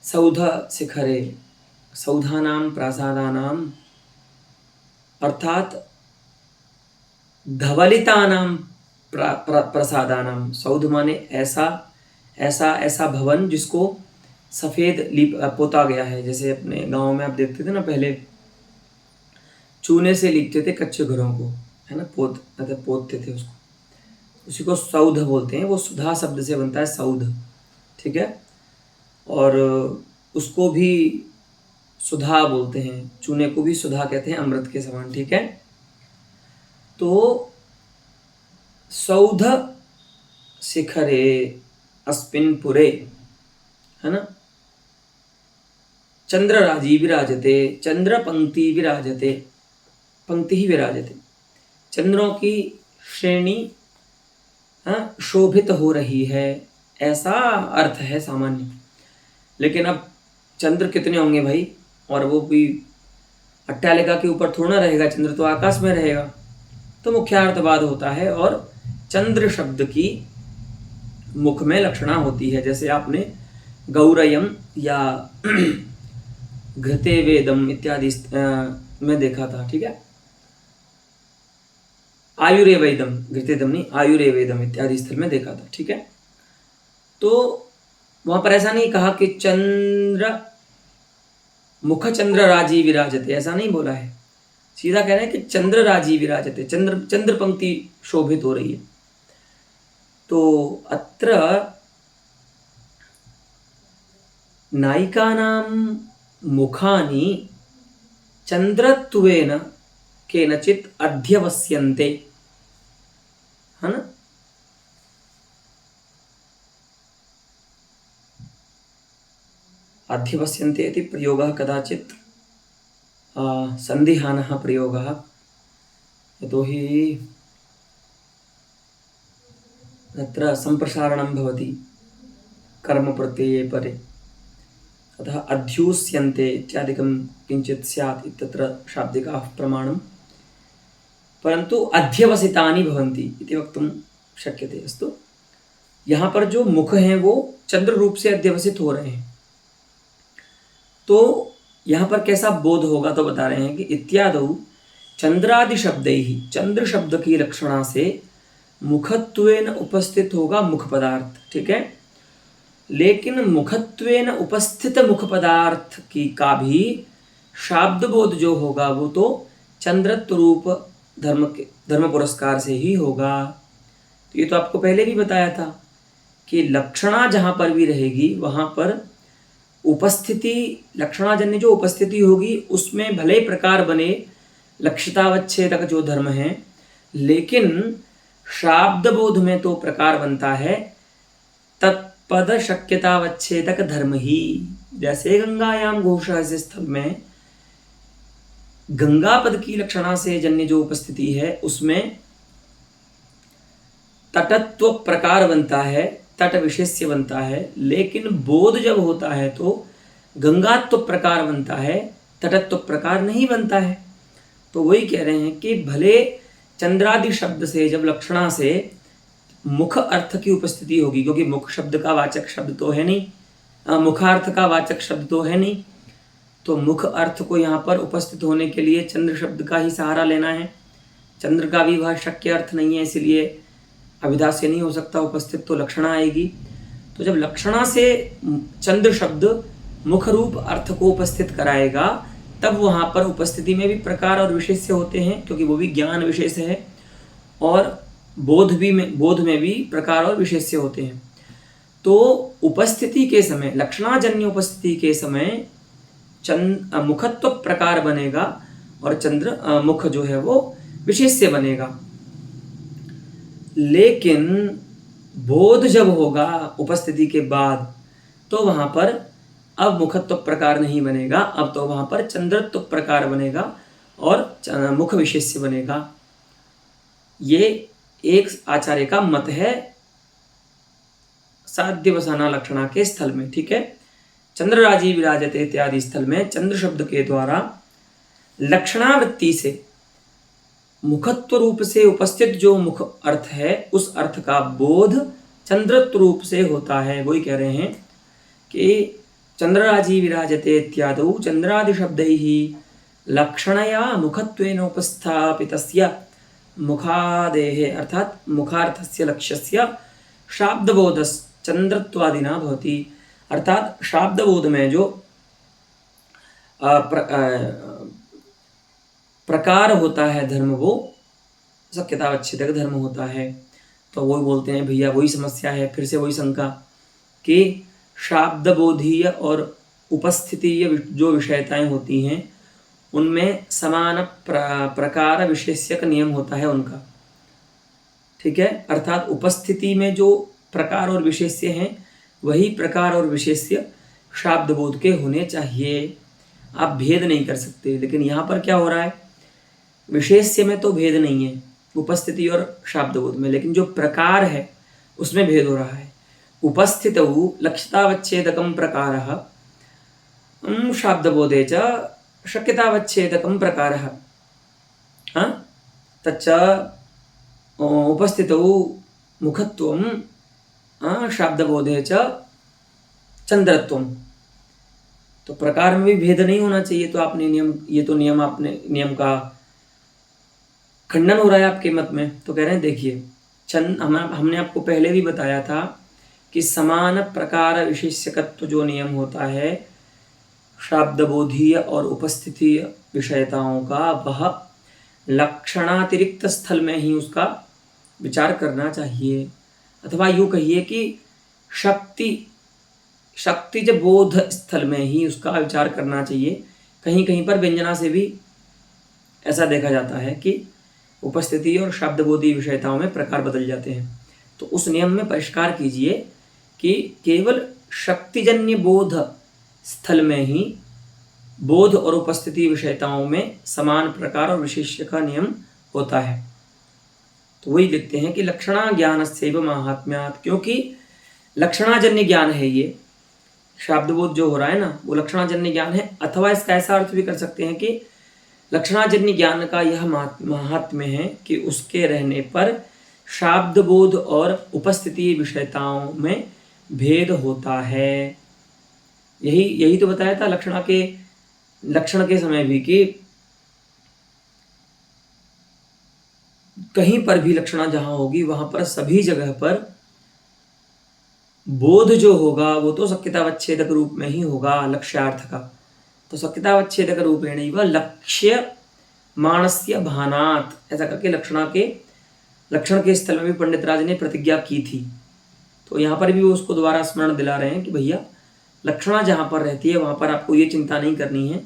सौध शिखरे, सौधानां प्रासादानां अर्थात धवलितानां प्रसादानां, सौध माने ऐसा ऐसा ऐसा भवन जिसको सफ़ेद पोता गया है। जैसे अपने गांव में आप देखते थे ना, पहले चूने से लिपते थे कच्चे घरों को, है ना, पोतते थे उसको, उसी को सौध बोलते हैं। वो सुधा शब्द से बनता है सौध, ठीक है। और उसको भी सुधा बोलते हैं, चूने को भी सुधा कहते हैं, अमृत के समान, ठीक है। तो सौध शिखरे अस्मिन् पुरे, है ना, चंद्रराजी विराजते, चंद्र पंक्ति विराजते, पंक्ति ही विराजते, चंद्रों की श्रेणी शोभित हो रही है, ऐसा अर्थ है सामान्य। लेकिन अब चंद्र कितने होंगे भाई, और वो भी अट्टालिका के ऊपर थोड़ा रहेगा, चंद्र तो आकाश में रहेगा। तो मुख्यार्थवाद होता है, और चंद्र शब्द की मुख में लक्षणा होती है। जैसे आपने गौरयम या घृते वेदम इत्यादि में देखा था, ठीक है। आयुरेवेदम, घृतेदम नहीं, आयुरेवेदम इत्यादि स्थल में देखा था, ठीक है। तो वहां पर ऐसा नहीं कहा कि चंद्र मुख चंद्र राजी विराजते, ऐसा नहीं बोला है। सीधा कह रहे हैं कि चंद्र राजी विराजते, चंद्र पंक्ति शोभित हो रही है। तो अत्र नायिकानां मुखानि चंद्रत्वेन केनचित् अध्यवस्यन्ते, है ना। अध्यवस्यन्ते इति प्रयोगः कदाचित् संदिहानः प्रयोगः यतोहि तत्र सम्प्रसारणं भवति कर्मप्रत्यये परे, अतः अध्यूस्यन्ते इत्यादिकं किञ्चित् स्यात् इत्यत्र शाब्दिकाः प्रमाणं, परन्तु अध्यवसितानि भवन्ति इति वक्तुं शक्यते। अस्तु, यहाँ पर जो मुख हैं वो चंद्र रूप से अध्यवसित हो रहे हैं, तो यहाँ पर कैसा बोध होगा तो बता रहे हैं कि इत्यादौ चंद्रादि शब्दैहि, चंद्र शब्द की लक्षणा से मुखत्वेन उपस्थित होगा मुख पदार्थ, ठीक है। लेकिन मुखत्वेन उपस्थित मुख पदार्थ की का भी शाब्द बोध जो होगा वो तो चंद्रत्व रूप धर्म पुरस्कार से ही होगा। तो ये तो आपको पहले भी बताया था कि लक्षणा जहाँ पर भी रहेगी वहाँ पर उपस्थिति, लक्षणाजन्य जो उपस्थिति होगी उसमें भले प्रकार बने लक्षितावच्छेदक जो धर्म है, लेकिन शाब्द बोध में तो प्रकार बनता है तत्पद शक्यतावच्छेदक धर्म ही। जैसे गंगायाम घोष इस स्थल में गंगा पद की लक्षणा से जन्य जो उपस्थिति है उसमें तटत्व प्रकार बनता है, तट विशेष्य बनता है, लेकिन बोध जब होता है तो गंगात्व प्रकार बनता है, तटत्व प्रकार नहीं बनता है। तो वही कह रहे हैं कि भले चंद्रादि शब्द से जब लक्षणा से मुख अर्थ की उपस्थिति होगी, क्योंकि मुख शब्द का वाचक शब्द तो है नहीं, मुखार्थ का वाचक शब्द तो है नहीं, तो मुख अर्थ को यहाँ पर उपस्थित होने के लिए चंद्र शब्द का ही सहारा लेना है। चंद्र का भी वह शक्य अर्थ नहीं है, इसलिए अभिधा से नहीं हो सकता उपस्थित, तो लक्षणा आएगी। तो जब लक्षणा से चंद्र शब्द मुख रूप अर्थ को उपस्थित कराएगा तब वहाँ पर उपस्थिति में भी प्रकार और विशेष्य होते हैं, क्योंकि वो भी ज्ञान विशेष है, और बोध में भी प्रकार और विशेष्य होते हैं। तो उपस्थिति के समय, लक्षणाजन्य उपस्थिति के समय मुखत्व प्रकार बनेगा और चंद्र मुख जो है वो विशेष्य बनेगा। लेकिन बोध जब होगा उपस्थिति के बाद तो वहां पर अब मुखत्व प्रकार नहीं बनेगा, अब तो वहां पर चंद्रत्व प्रकार बनेगा और मुख विशेष्य बनेगा। ये एक आचार्य का मत है साध्यवसाना लक्षणा के स्थल में, ठीक है। चंद्रराजी विराजते इत्यादि स्थल में चंद्र शब्द के द्वारा लक्षणावृत्ति से मुखत्व रूप से उपस्थित जो मुख अर्थ है उस अर्थ का बोध चंद्रत्व रूप से होता है। वही कह रहे हैं कि चंद्रराजी विराजते इत्यादौ चंद्रादि शब्दैहि लक्षणया मुखत्वेन उपस्थापितस्य मुखादेः अर्थात मुखार्थस्य लक्ष्यस्य शाब्दबोधस् चंद्रत्वादिना भवति। अर्थात शाब्दबोध में जो प्रकार होता है धर्म वो शक्यतावच्छेदक धर्म होता है। तो वो बोलते हैं भैया वही समस्या है, फिर से वही शंका कि शाब्दबोधीय और उपस्थितीय जो विषयताएं होती हैं उनमें समान प्रकार विशेष्यक नियम होता है उनका, ठीक है। अर्थात उपस्थिति में जो प्रकार और विशेष्य हैं वही प्रकार और विशेष्य शाब्दबोध के होने चाहिए, आप भेद नहीं कर सकते। लेकिन यहाँ पर क्या हो रहा है, विशेष्य में तो भेद नहीं है उपस्थिति और शाब्दबोध में, लेकिन जो प्रकार है उसमें भेद हो रहा है। उपस्थितौ लक्षितावच्छेदकं प्रकारः शाब्दबोधे च शक्यतावच्छेदकं प्रकारः तच्च उपस्थितौ मुखत्वं शाब्दबोधे च चंद्रत्वं। तो प्रकार में भी भेद नहीं होना चाहिए। तो आपने नियम का खंडन हो रहा है आपके मत में। तो कह रहे हैं देखिए हमने आपको पहले भी बताया था कि समान प्रकार विशेष्यकत्व जो नियम होता है शाब्दबोधीय और उपस्थितीय विषयताओं का, वह लक्षणातिरिक्त स्थल में ही उसका विचार करना चाहिए। अथवा यूँ कहिए कि शक्ति जब बोध स्थल में ही उसका विचार करना चाहिए। कहीं कहीं पर व्यंजना से भी ऐसा देखा जाता है कि उपस्थिति और शब्दबोधी विषयताओं में प्रकार बदल जाते हैं। तो उस नियम में परिष्कार कीजिए कि केवल शक्तिजन्य बोध स्थल में ही बोध और उपस्थिति विषयताओं में समान प्रकार और विशेष्य का नियम होता है। तो वही लिखते हैं कि लक्षणा ज्ञानस्यैव माहात्म्यात्, क्योंकि लक्षणाजन्य ज्ञान है ये शाब्दबोध जो हो रहा है ना, वो लक्षणाजन्य ज्ञान है। अथवा इसका ऐसा अर्थ भी कर सकते हैं कि लक्षणाजन्य ज्ञान का यह महात्म्य है कि उसके रहने पर शाब्दबोध और उपस्थिति विषयताओं में भेद होता है। यही तो बताया था लक्षण के समय भी कि कहीं पर भी लक्षणा जहां होगी वहां पर सभी जगह पर बोध जो होगा वो तो शक्यतावच्छेदक रूप में ही होगा लक्ष्यार्थ का। तो शक्यतावच्छेदक रूपेण एव लक्ष्य मानस्य भानात्, ऐसा करके लक्षण के स्थल में भी पंडित राज ने प्रतिज्ञा की थी। तो यहाँ पर भी वो उसको दोबारा स्मरण दिला रहे हैं कि भैया लक्षणा जहाँ पर रहती है वहाँ पर आपको ये चिंता नहीं करनी है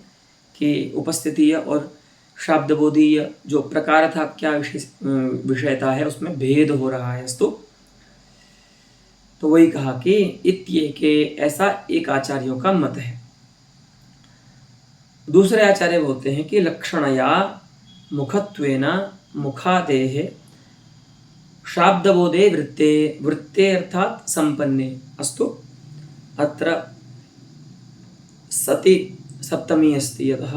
कि उपस्थिति और शाब्दबोधीय जो प्रकार था क्या विषयता है उसमें भेद हो रहा है। तो वही कहा कि इत्येके, ऐसा एक आचार्यों का मत है। दूसरे आचार्य बोलते हैं कि लक्षणया मुखत्वेन मुखादेः शाब्दबोधे वृत्ते अर्थात संपन्ने अस्तु अत्र सति सप्तमी अस्ति, यतः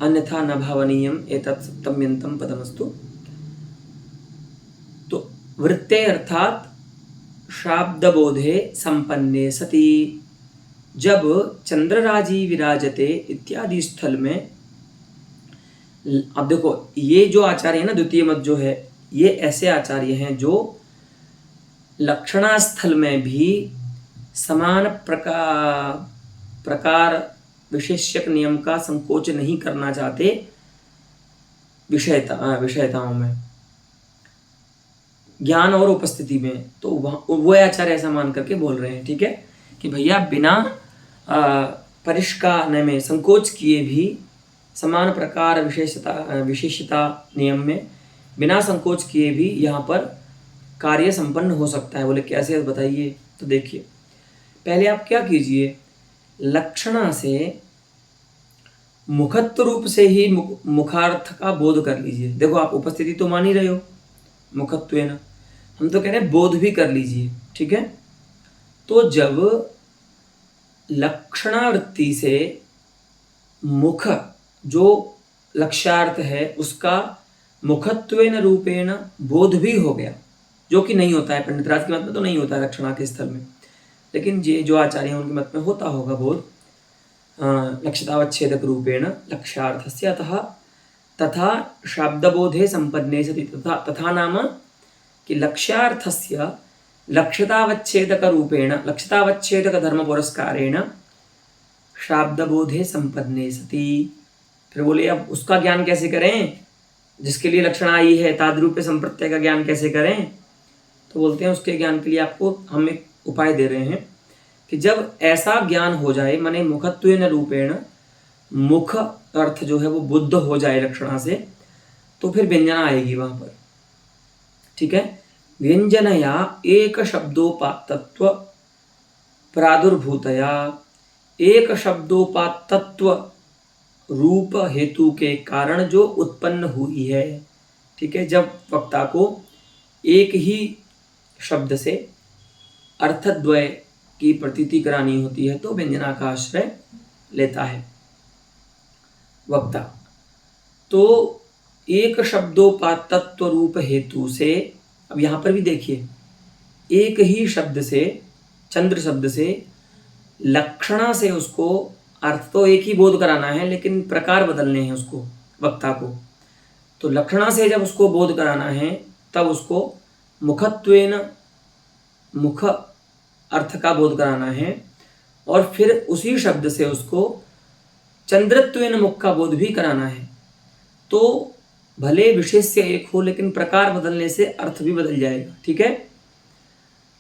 अन्यथा न भावनीयम् एतत् सप्तम्यन्तं पदमस्तु। तो वृत्ते अर्थात शाब्दबोधे संपन्ने सति, जब चंद्रराजी विराजते इत्यादि स्थल में। अब देखो ये जो आचार्य है ना, द्वितीय मत जो है, ये ऐसे आचार्य हैं जो लक्षणास्थल में भी समान प्रकार विशेष्यक नियम का संकोच नहीं करना चाहते विषयताओं में, ज्ञान और उपस्थिति में। तो वो आचार्य ऐसा मान करके बोल रहे हैं, ठीक है, कि भैया बिना परिष्कार में संकोच किए भी समान प्रकार विशेषता नियम में बिना संकोच किए भी यहाँ पर कार्य संपन्न हो सकता है। बोले कैसे बताइए? तो देखिए, पहले आप क्या कीजिए, लक्षणा से मुखत्व रूप से ही मुखार्थ का बोध कर लीजिए। देखो आप उपस्थिति तो मान ही रहे हो मुखत्वेन, हम तो कह रहे हैं बोध भी कर लीजिए, ठीक है। तो जब लक्षणावृत्ति से मुख जो लक्ष्यार्थ है उसका मुखत्वेन रूपेण बोध भी हो गया, जो कि नहीं होता है पंडित राज के मत में, तो नहीं होता है लक्षणा के स्थल में, लेकिन ये जो आचार्य हैं उनके मत में होता होगा बोध लक्षतावच्छेदक रूपेण लक्ष्यार्थस्य। अतः तथा शाब्दबोधे संपन्ने सति, तथा नाम कि लक्ष्यार्थस्य लक्षतावच्छेदक रूपेण लक्षतावच्छेदक धर्म पुरस्कारेण शाब्दबोधे संपन्ने सति। फिर बोले अब उसका ज्ञान कैसे करें जिसके लिए लक्षण आई है, तादरूप्य संप्रत्यय का ज्ञान कैसे करें? तो बोलते हैं उसके ज्ञान के लिए आपको हम एक उपाय दे रहे हैं कि जब ऐसा ज्ञान हो जाए, माने मुखत्वेन रूपेण मुख अर्थ जो है वो बुद्ध हो जाए लक्षणा से, तो फिर व्यंजना आएगी वहां पर, ठीक है। व्यंजनया एक शब्दोपात्तत्व प्रादुर्भूतया, एक शब्दोपात्तत्व रूप हेतु के कारण जो उत्पन्न हुई है, ठीक है। जब वक्ता को एक ही शब्द से अर्थद्वय की प्रतीति करानी होती है तो व्यंजना का आश्रय लेता है वक्ता। तो एक शब्दोपात्तत्व रूप हेतु से, अब यहाँ पर भी देखिए, एक ही शब्द से, चंद्र शब्द से लक्षणा से उसको अर्थ तो एक ही बोध कराना है, लेकिन प्रकार बदलने हैं उसको वक्ता को। तो लक्षणा से जब उसको बोध कराना है तब उसको मुखत्वेन मुख अर्थ का बोध कराना है, और फिर उसी शब्द से उसको चंद्रत्वेन मुख का बोध भी कराना है। तो भले विशेष्य एक हो लेकिन प्रकार बदलने से अर्थ भी बदल जाएगा, ठीक है।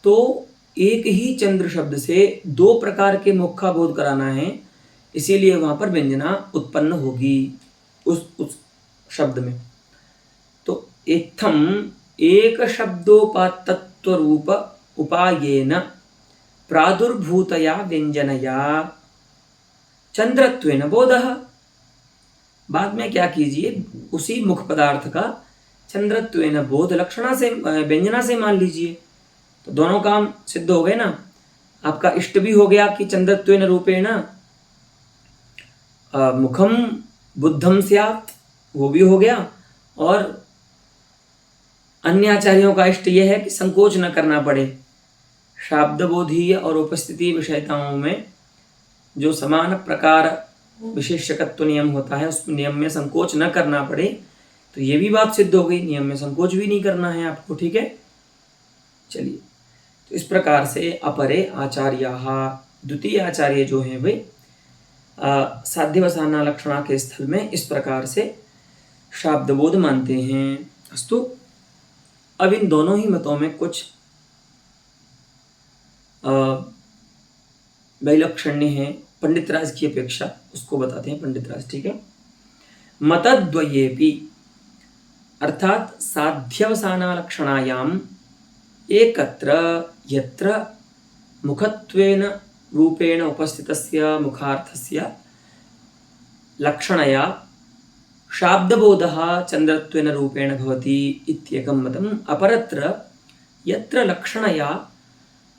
तो एक ही चंद्र शब्द से दो प्रकार के मुख का बोध कराना है, इसीलिए वहां पर व्यंजना उत्पन्न होगी उस शब्द में। तो इत्थम एक शब्दोपात्तत्व रूप उपायेन प्रादुर्भूतया व्यंजनया चंद्रत्वेन बोधः। बाद में क्या कीजिए, उसी मुख पदार्थ का चंद्रत्वेन बोध लक्षणा से व्यंजना से मान लीजिए, तो दोनों काम सिद्ध हो गए ना। आपका इष्ट भी हो गया कि चंद्रत्वेन रूपेण मुखम बुद्धम स्यात्, वो भी हो गया, और अन्य आचार्यों का इष्ट यह है कि संकोच न करना पड़े। शाब्दबोधीय और उपस्थिति विषयताओं में जो समान प्रकार विशेषकत्व नियम होता है, उस नियम में संकोच न करना पड़े, तो ये भी बात सिद्ध हो गई, नियम में संकोच भी नहीं करना है आपको। ठीक है, चलिए, तो इस प्रकार से अपरे आचार्याः, द्वितीय आचार्य जो हैं वे साध्यवसाना लक्षणा के स्थल में इस प्रकार से शाब्दबोध मानते हैं। अस्तु, अब इन दोनों ही मतों में कुछ वैलक्षण्य हैं पंडितराज की अपेक्षा, उसको बताते हैं पंडितराज। ठीक है, मतद्वयेपि अर्थात साध्यवसाना लक्षणायाम एकत्र यत्र मुखत्वेन रूपेण उपस्थितस्य मुखार्थस्य लक्षणया शाब्दबोधः चंद्रत्वेन रूपेण भवति इत्येकं मतम्, अपरत्र यत्र लक्षणया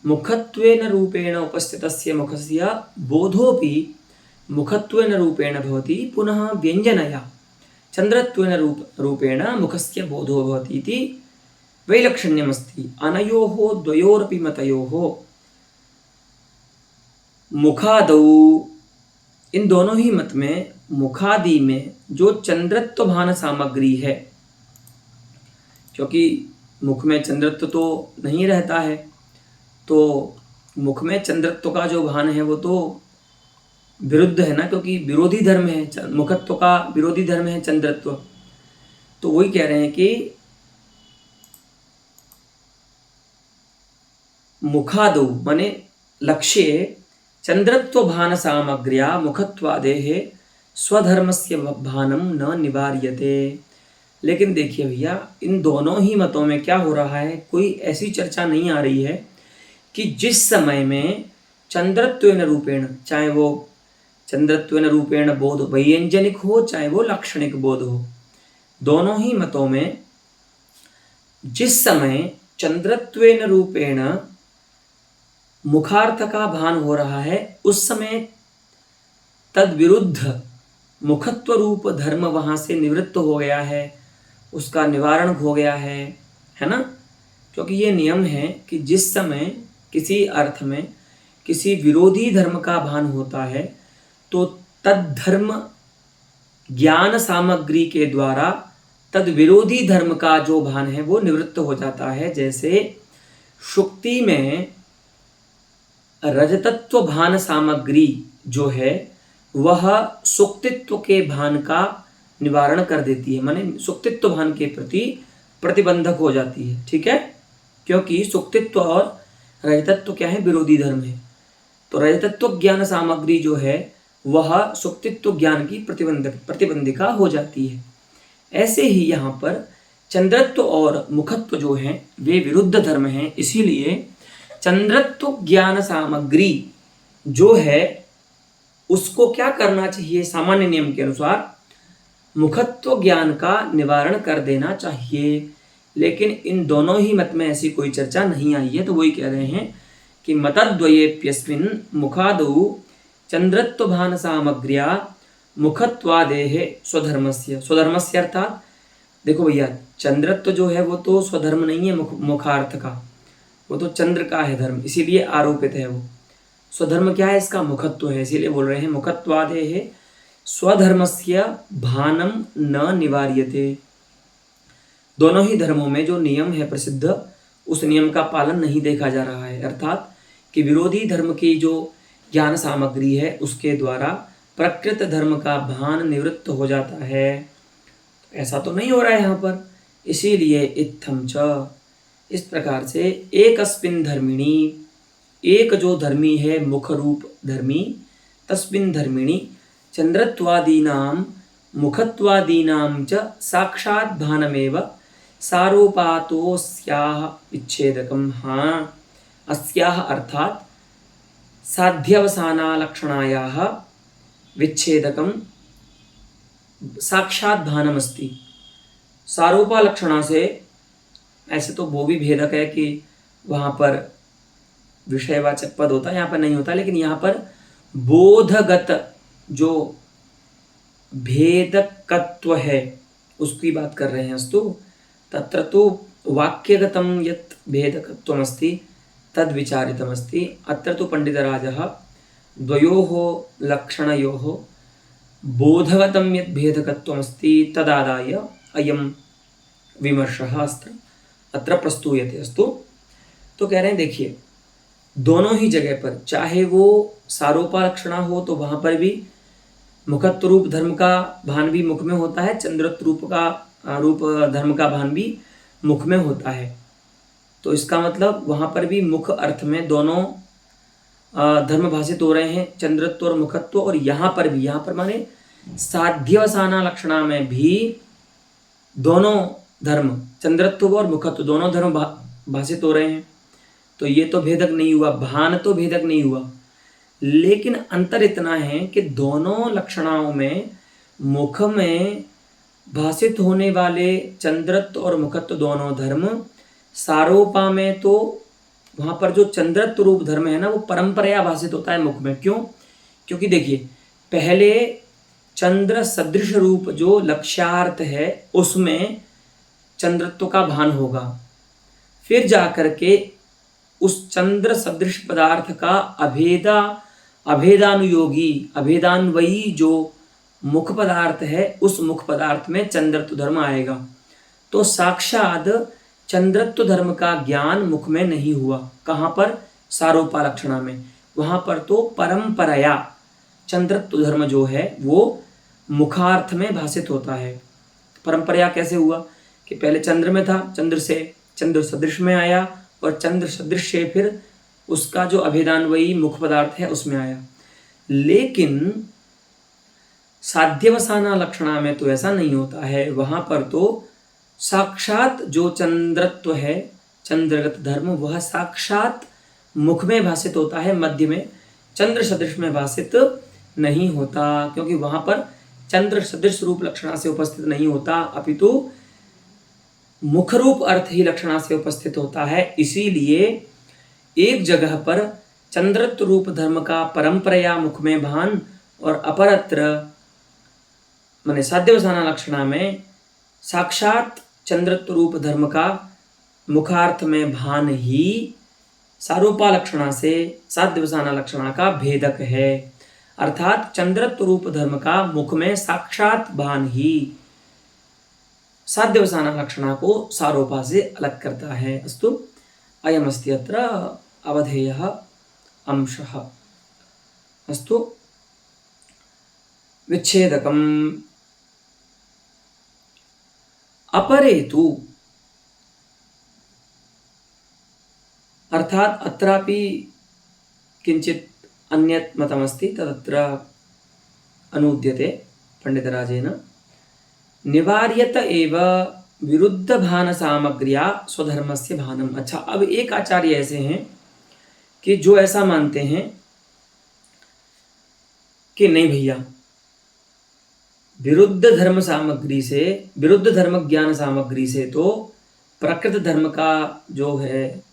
मुखत्वेन रूपेण उपस्थितस्य मुखस्य बोधोऽपि मुखत्वेन रूपेण भवति, पुनः व्यञ्जनया चंद्रत्वेन रूपेण मुखस्य बोधो भवति इति वैलक्षण्यमस्ति। अनयोः द्वयोरपि मतयोः मुखादौ, इन दोनों ही मत में मुखादि में जो चंद्रत्व भान सामग्री है, क्योंकि मुख में चंद्रत्व तो नहीं रहता है, तो मुख में चंद्रत्व का जो भान है वो तो विरुद्ध है ना, क्योंकि विरोधी धर्म है, मुखत्व का विरोधी धर्म है चंद्रत्व। तो वही कह रहे हैं कि मुखादौ माने लक्ष्ये चंद्रत्व भान सामग्र्या मुखत्वादेः स्वधर्मस्य भानम न निवार्यते। लेकिन देखिए भैया, इन दोनों ही मतों में क्या हो रहा है, कोई ऐसी चर्चा नहीं आ रही है कि जिस समय में चंद्रत्वेन रूपेण, चाहे वो चंद्रत्वेन रूपेण बोध व्यंजनिक हो चाहे वो लाक्षणिक बोध हो, दोनों ही मतों में जिस समय चंद्रत्वेन रूपेण मुखार्थ का भान हो रहा है, उस समय तद विरुद्ध मुखत्व रूप धर्म वहां से निवृत्त हो गया है, उसका निवारण हो गया है ना। क्योंकि ये नियम है कि जिस समय किसी अर्थ में किसी विरोधी धर्म का भान होता है, तो तद धर्म ज्ञान सामग्री के द्वारा तद विरोधी धर्म का जो भान है वो निवृत्त हो जाता है। जैसे शुक्ति में रजतत्व भान सामग्री जो है वह सुक्तित्व के भान का निवारण कर देती है, माने सुक्तित्व भान के प्रति प्रतिबंधक हो जाती है। ठीक है, क्योंकि सुक्तित्व और रजतत्व क्या है, विरोधी धर्म है। तो रजतत्व ज्ञान सामग्री जो है वह सुक्तित्व ज्ञान की प्रतिबंधिका हो जाती है। ऐसे ही यहाँ पर चंद्रत्व और मुखत्व जो हैं वे विरुद्ध धर्म हैं, इसीलिए चंद्रत्व ज्ञान सामग्री जो है उसको क्या करना चाहिए, सामान्य नियम के अनुसार मुखत्व ज्ञान का निवारण कर देना चाहिए। लेकिन इन दोनों ही मत में ऐसी कोई चर्चा नहीं आई है, तो वही कह रहे हैं कि मतद्वयेप्यस्मिन् मुखादौ चंद्रत्व भान सामग्र्या मुखत्वादेः स्वधर्मस्य अर्थात देखो भैया, चंद्रत्व जो है वो तो स्वधर्म नहीं है मुखार्थ का, वो तो चंद्र का है धर्म, इसीलिए आरोपित है वो। स्वधर्म क्या है, इसका मुखत्व है, इसीलिए बोल रहे हैं मुखत्वादेः स्वधर्मस्य भानम न निवार्यते। दोनों ही धर्मों में जो नियम है प्रसिद्ध, उस नियम का पालन नहीं देखा जा रहा है, अर्थात कि विरोधी धर्म की जो ज्ञान सामग्री है उसके द्वारा प्रकृत धर्म का भान निवृत्त हो जाता है। ऐसा तो नहीं हो रहा है यहाँ पर, इसीलिए इत्थम च, इस प्रकार से एकस्मिन् धर्मिणी, एक जो धर्मी है मुख रूप धर्मी, तस्मिन् धर्मिणी चंद्रत्वादीनां मुखत्वादीनां च साक्षात् भानमेव सारोपातोस्याः विच्छेदकम्। हाँ, अस्याः अर्थात साध्यवसाना लक्षणायाः विच्छेदकम् साक्षात भानमस्ति। सारूपालक्षणा से, ऐसे तो वो भी भेदक है कि वहाँ पर विषयवाचक पद होता है, यहाँ पर नहीं होता, लेकिन यहाँ पर बोधगत जो भेदकत्व है उसकी बात कर रहे हैं। अस्तु तत्र तो वाक्यगतं यत् भेदकत्वमस्ति तद् विचारितमस्ति। अत्र तु पण्डितराजः द्वयोः लक्षणयोः बोधगतं यत् भेदकत्वमस्ति तदादाय अयं विमर्शः अत्र प्रस्तूयते। अस्तु, तो कह रहे हैं देखिए, दोनों ही जगह पर, चाहे वो सारूपालक्षणा हो तो वहाँ पर भी मुखत्व रूप धर्म का भान भी मुख में होता है, चंद्रत्व रूप धर्म का भान भी मुख में होता है। तो इसका मतलब वहाँ पर भी मुख अर्थ में दोनों धर्म भाषित हो रहे हैं, चंद्रत्व और मुखत्व। और यहाँ पर भी, यहाँ पर माने साध्यवसाना लक्षणा में भी दोनों धर्म, चंद्रत्व और मुखत्व दोनों धर्म भाषित हो रहे हैं। तो ये तो भेदक नहीं हुआ, भान तो भेदक नहीं हुआ, लेकिन अंतर इतना है कि दोनों लक्षणाओं में मुख में भाषित होने वाले चंद्रत्व और मुखत्व दोनों धर्म, सारोपा में तो वहाँ पर जो चंद्रत्व रूप धर्म है ना वो परंपराया भाषित होता है मुख में। क्यों? क्योंकि देखिए, पहले चंद्र सदृश रूप जो लक्ष्यार्थ है उसमें चंद्रत्व का भान होगा, फिर जाकर के उस चंद्र सदृश पदार्थ का अभेदानुयोगी अभेदान्वयी जो मुख पदार्थ है उस मुख पदार्थ में चंद्रत्व धर्म आएगा। तो साक्षात चंद्रत्व धर्म का ज्ञान मुख में नहीं हुआ। कहाँ पर? सारोपालक्षणा में। वहाँ पर तो परंपराया चंद्रत्व धर्म जो है वो मुखार्थ में भाषित होता है। परंपराया कैसे हुआ कि पहले चंद्र में था, चंद्र से चंद्र सदृश में आया, और चंद्र सदृश से फिर उसका जो अभेदान्वयी मुख पदार्थ है उसमें आया। लेकिन साध्यवसाना लक्षणा में तो ऐसा नहीं होता है। वहाँ पर तो साक्षात जो चंद्रत्व है, चंद्रगत धर्म, वह साक्षात मुख में भाषित होता है, मध्य में चंद्र सदृश में भाषित नहीं होता, क्योंकि वहाँ पर चंद्र सदृश रूप लक्षणा से उपस्थित नहीं होता, अपितु मुख रूप अर्थ ही लक्षणा से उपस्थित होता है। इसीलिए एक जगह पर चंद्रत्व रूप धर्म का परंपराया मुख में भान, और अपरत्र माने साध्यवसाना लक्षणा में साक्षात चंद्रत्व रूप धर्म का मुखार्थ में भान ही सारूपा लक्षणा से साध्यवसाना लक्षणा का भेदक है। अर्थात चंद्रत्व रूप धर्म का मुख में साक्षात भान ही साध्यवसाना लक्षणा को सारोपा से अलग करता है। अस्तु, अयमस्ति अत्र अवधेयः अंशः। अस्तु, विच्छेदकम् अपरे तु, अर्थात अत्रापि किंचित अन्यत् मतमस्ति, तदत्र अनूद्यते पंडितराजेन। निवार्यत एव विरुद्ध भान सामग्र्या स्वधर्मस्य भानम। अच्छा, अब एक आचार्य ऐसे हैं कि जो ऐसा मानते हैं कि नहीं भैया, विरुद्ध धर्म सामग्री से, विरुद्ध धर्म ज्ञान सामग्री से तो प्रकृत धर्म का जो है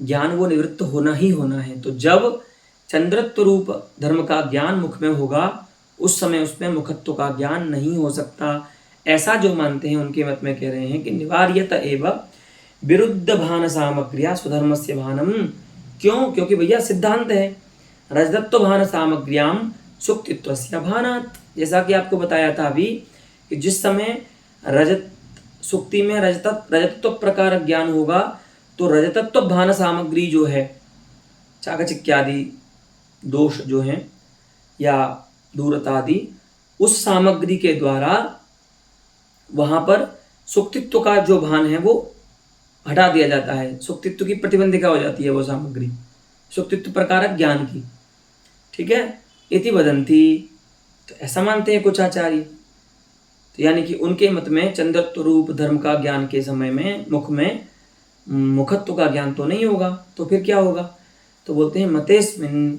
ज्ञान वो निवृत्त होना ही होना है। तो जब चंद्रत्व रूप धर्म का ज्ञान मुख में होगा उस समय उसमें मुखत्व का ज्ञान नहीं हो सकता। ऐसा जो मानते हैं उनके मत में कह रहे हैं कि निवार्यत एव विरुद्ध भान सामग्र्या स्वधर्मस्य भानम। क्यों? क्योंकि भैया सिद्धांत है रजतत्व भान सामग्र्याम सुक्तित्वस्य भानात्। जैसा कि आपको बताया था अभी कि जिस समय रजत सुक्ति में रजतत्व प्रकार ज्ञान होगा तो रजतत्व भान सामग्री जो है, चाकचिक्यादि दोष जो हैं या दूरतादि, उस सामग्री के द्वारा वहाँ पर सुक्तित्व का जो भान है वो हटा दिया जाता है। सुक्तित्व की प्रतिबंधिका हो जाती है वो सामग्री, सुक्तित्व प्रकारक ज्ञान की। ठीक है, इति वदंती। तो ऐसा मानते हैं कुछ आचार्य। तो यानी कि उनके मत में चंद्रत्व रूप धर्म का ज्ञान के समय में मुख में मुखत्व का ज्ञान तो नहीं होगा, तो फिर क्या होगा? तो बोलते हैं मतेस्मिन्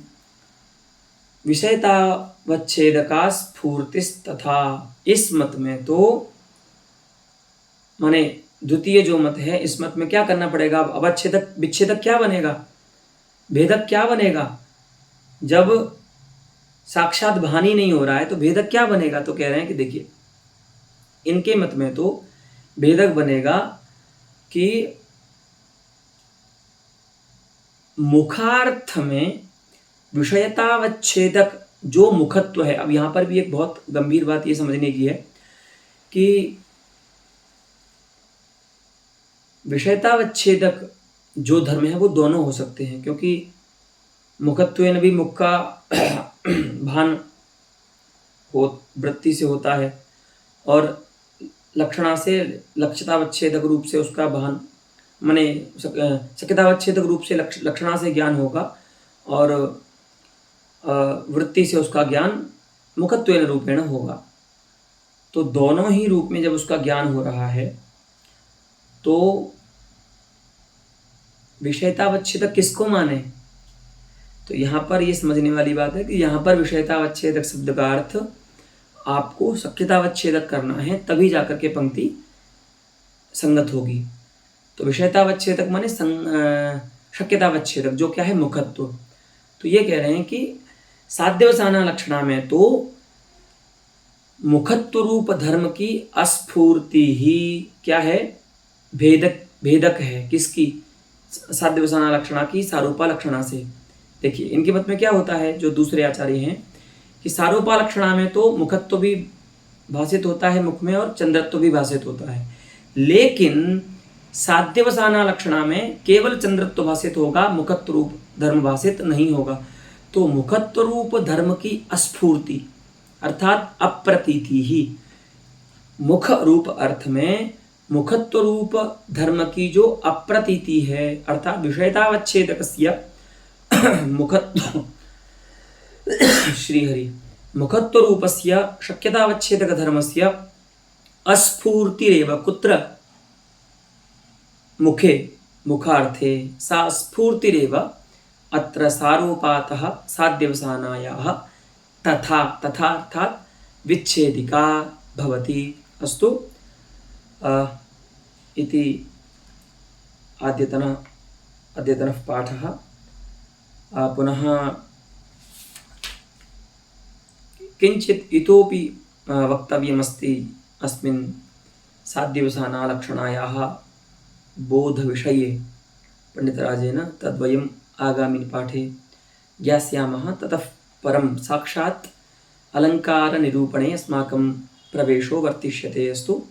विषयतावच्छेदका स्फूर्तिस्तथा। इस मत में तो माने द्वितीय जो मत है, इस मत में क्या करना पड़ेगा? अवच्छेदक विच्छेदक क्या बनेगा? भेदक क्या बनेगा? जब साक्षात भान ही नहीं हो रहा है तो भेदक क्या बनेगा? तो कह रहे हैं कि देखिए, इनके मत में तो भेदक बनेगा कि मुखार्थ में विषयतावच्छेदक जो मुखत्व है। अब यहां पर भी एक बहुत गंभीर बात ये समझने की है कि विषयतावच्छेदक जो धर्म है वो दोनों हो सकते हैं, क्योंकि मुखत्वेन भी मुख का भान हो वृत्ति से होता है, और लक्षणा से लक्षितावच्छेदक रूप से उसका भान माने शक्यतावच्छेदक रूप से लक्षणा से ज्ञान होगा, और वृत्ति से उसका ज्ञान मुखत्वेन रूपेण होगा। तो दोनों ही रूप में जब उसका ज्ञान हो रहा है तो विषयतावच्छेदक किसको माने? तो यहाँ पर ये समझने वाली बात है कि यहाँ पर विषयतावच्छेदक शब्द का अर्थ आपको शक्यतावच्छेदक करना है, तभी जाकर के पंक्ति संगत होगी। तो विषयतावच्छेदक माने शक्यतावच्छेदक, जो क्या है? मुखत्व। तो ये कह रहे हैं कि साध्यवसाना लक्षणा में तो मुखत्व रूप धर्म की अस्फूर्ति ही क्या है? भेदक है। किसकी? साध्यवसाना लक्षणा की सारूपा लक्षणा से। देखिए, इनके मत में क्या होता है, जो दूसरे आचार्य हैं, कि सारूपा लक्षणा में तो मुखत्व भी भाषित होता है मुख में, और चंद्रत्व भी भाषित होता है, लेकिन साध्यवसाना लक्षणा में केवल चंद्रत्व भाषित होगा, मुखत्व रूप धर्म भाषित नहीं होगा। तो मुखत्व रूप धर्म की अस्फूर्ति अर्थात अप्रतीति ही, मुख रूप अर्थ में मुखत्व रूप धर्म की जो अप्रतीति है, अर्थात विषयतावच्छेदकस्य मुखत्व श्रीहरि मुखत्व रूपस्य शक्यतावच्छेदक धर्मस्य अस्फूर्तिरेव। कुत्र? मुखे, मुखार्थे। सा स्फूर्तिरेव अत्र सारूपातः साध्यवसानायाः तथा अर्थात विच्छेदिका भवति। अस्तु, इति अद्यतनः पाठः। पुनः किंचित इतोपि वक्तव्यमस्ति अस्मिन् साध्यवसाना लक्षणायाः बोधविषये पंडितराजेन। तद्वयम् आगामिनि पाठे ज्ञास्यामः। ततः परं साक्षात् अलङ्कारनिरूपणे अस्माकं प्रवेशो वर्तिष्यते। अस्तु।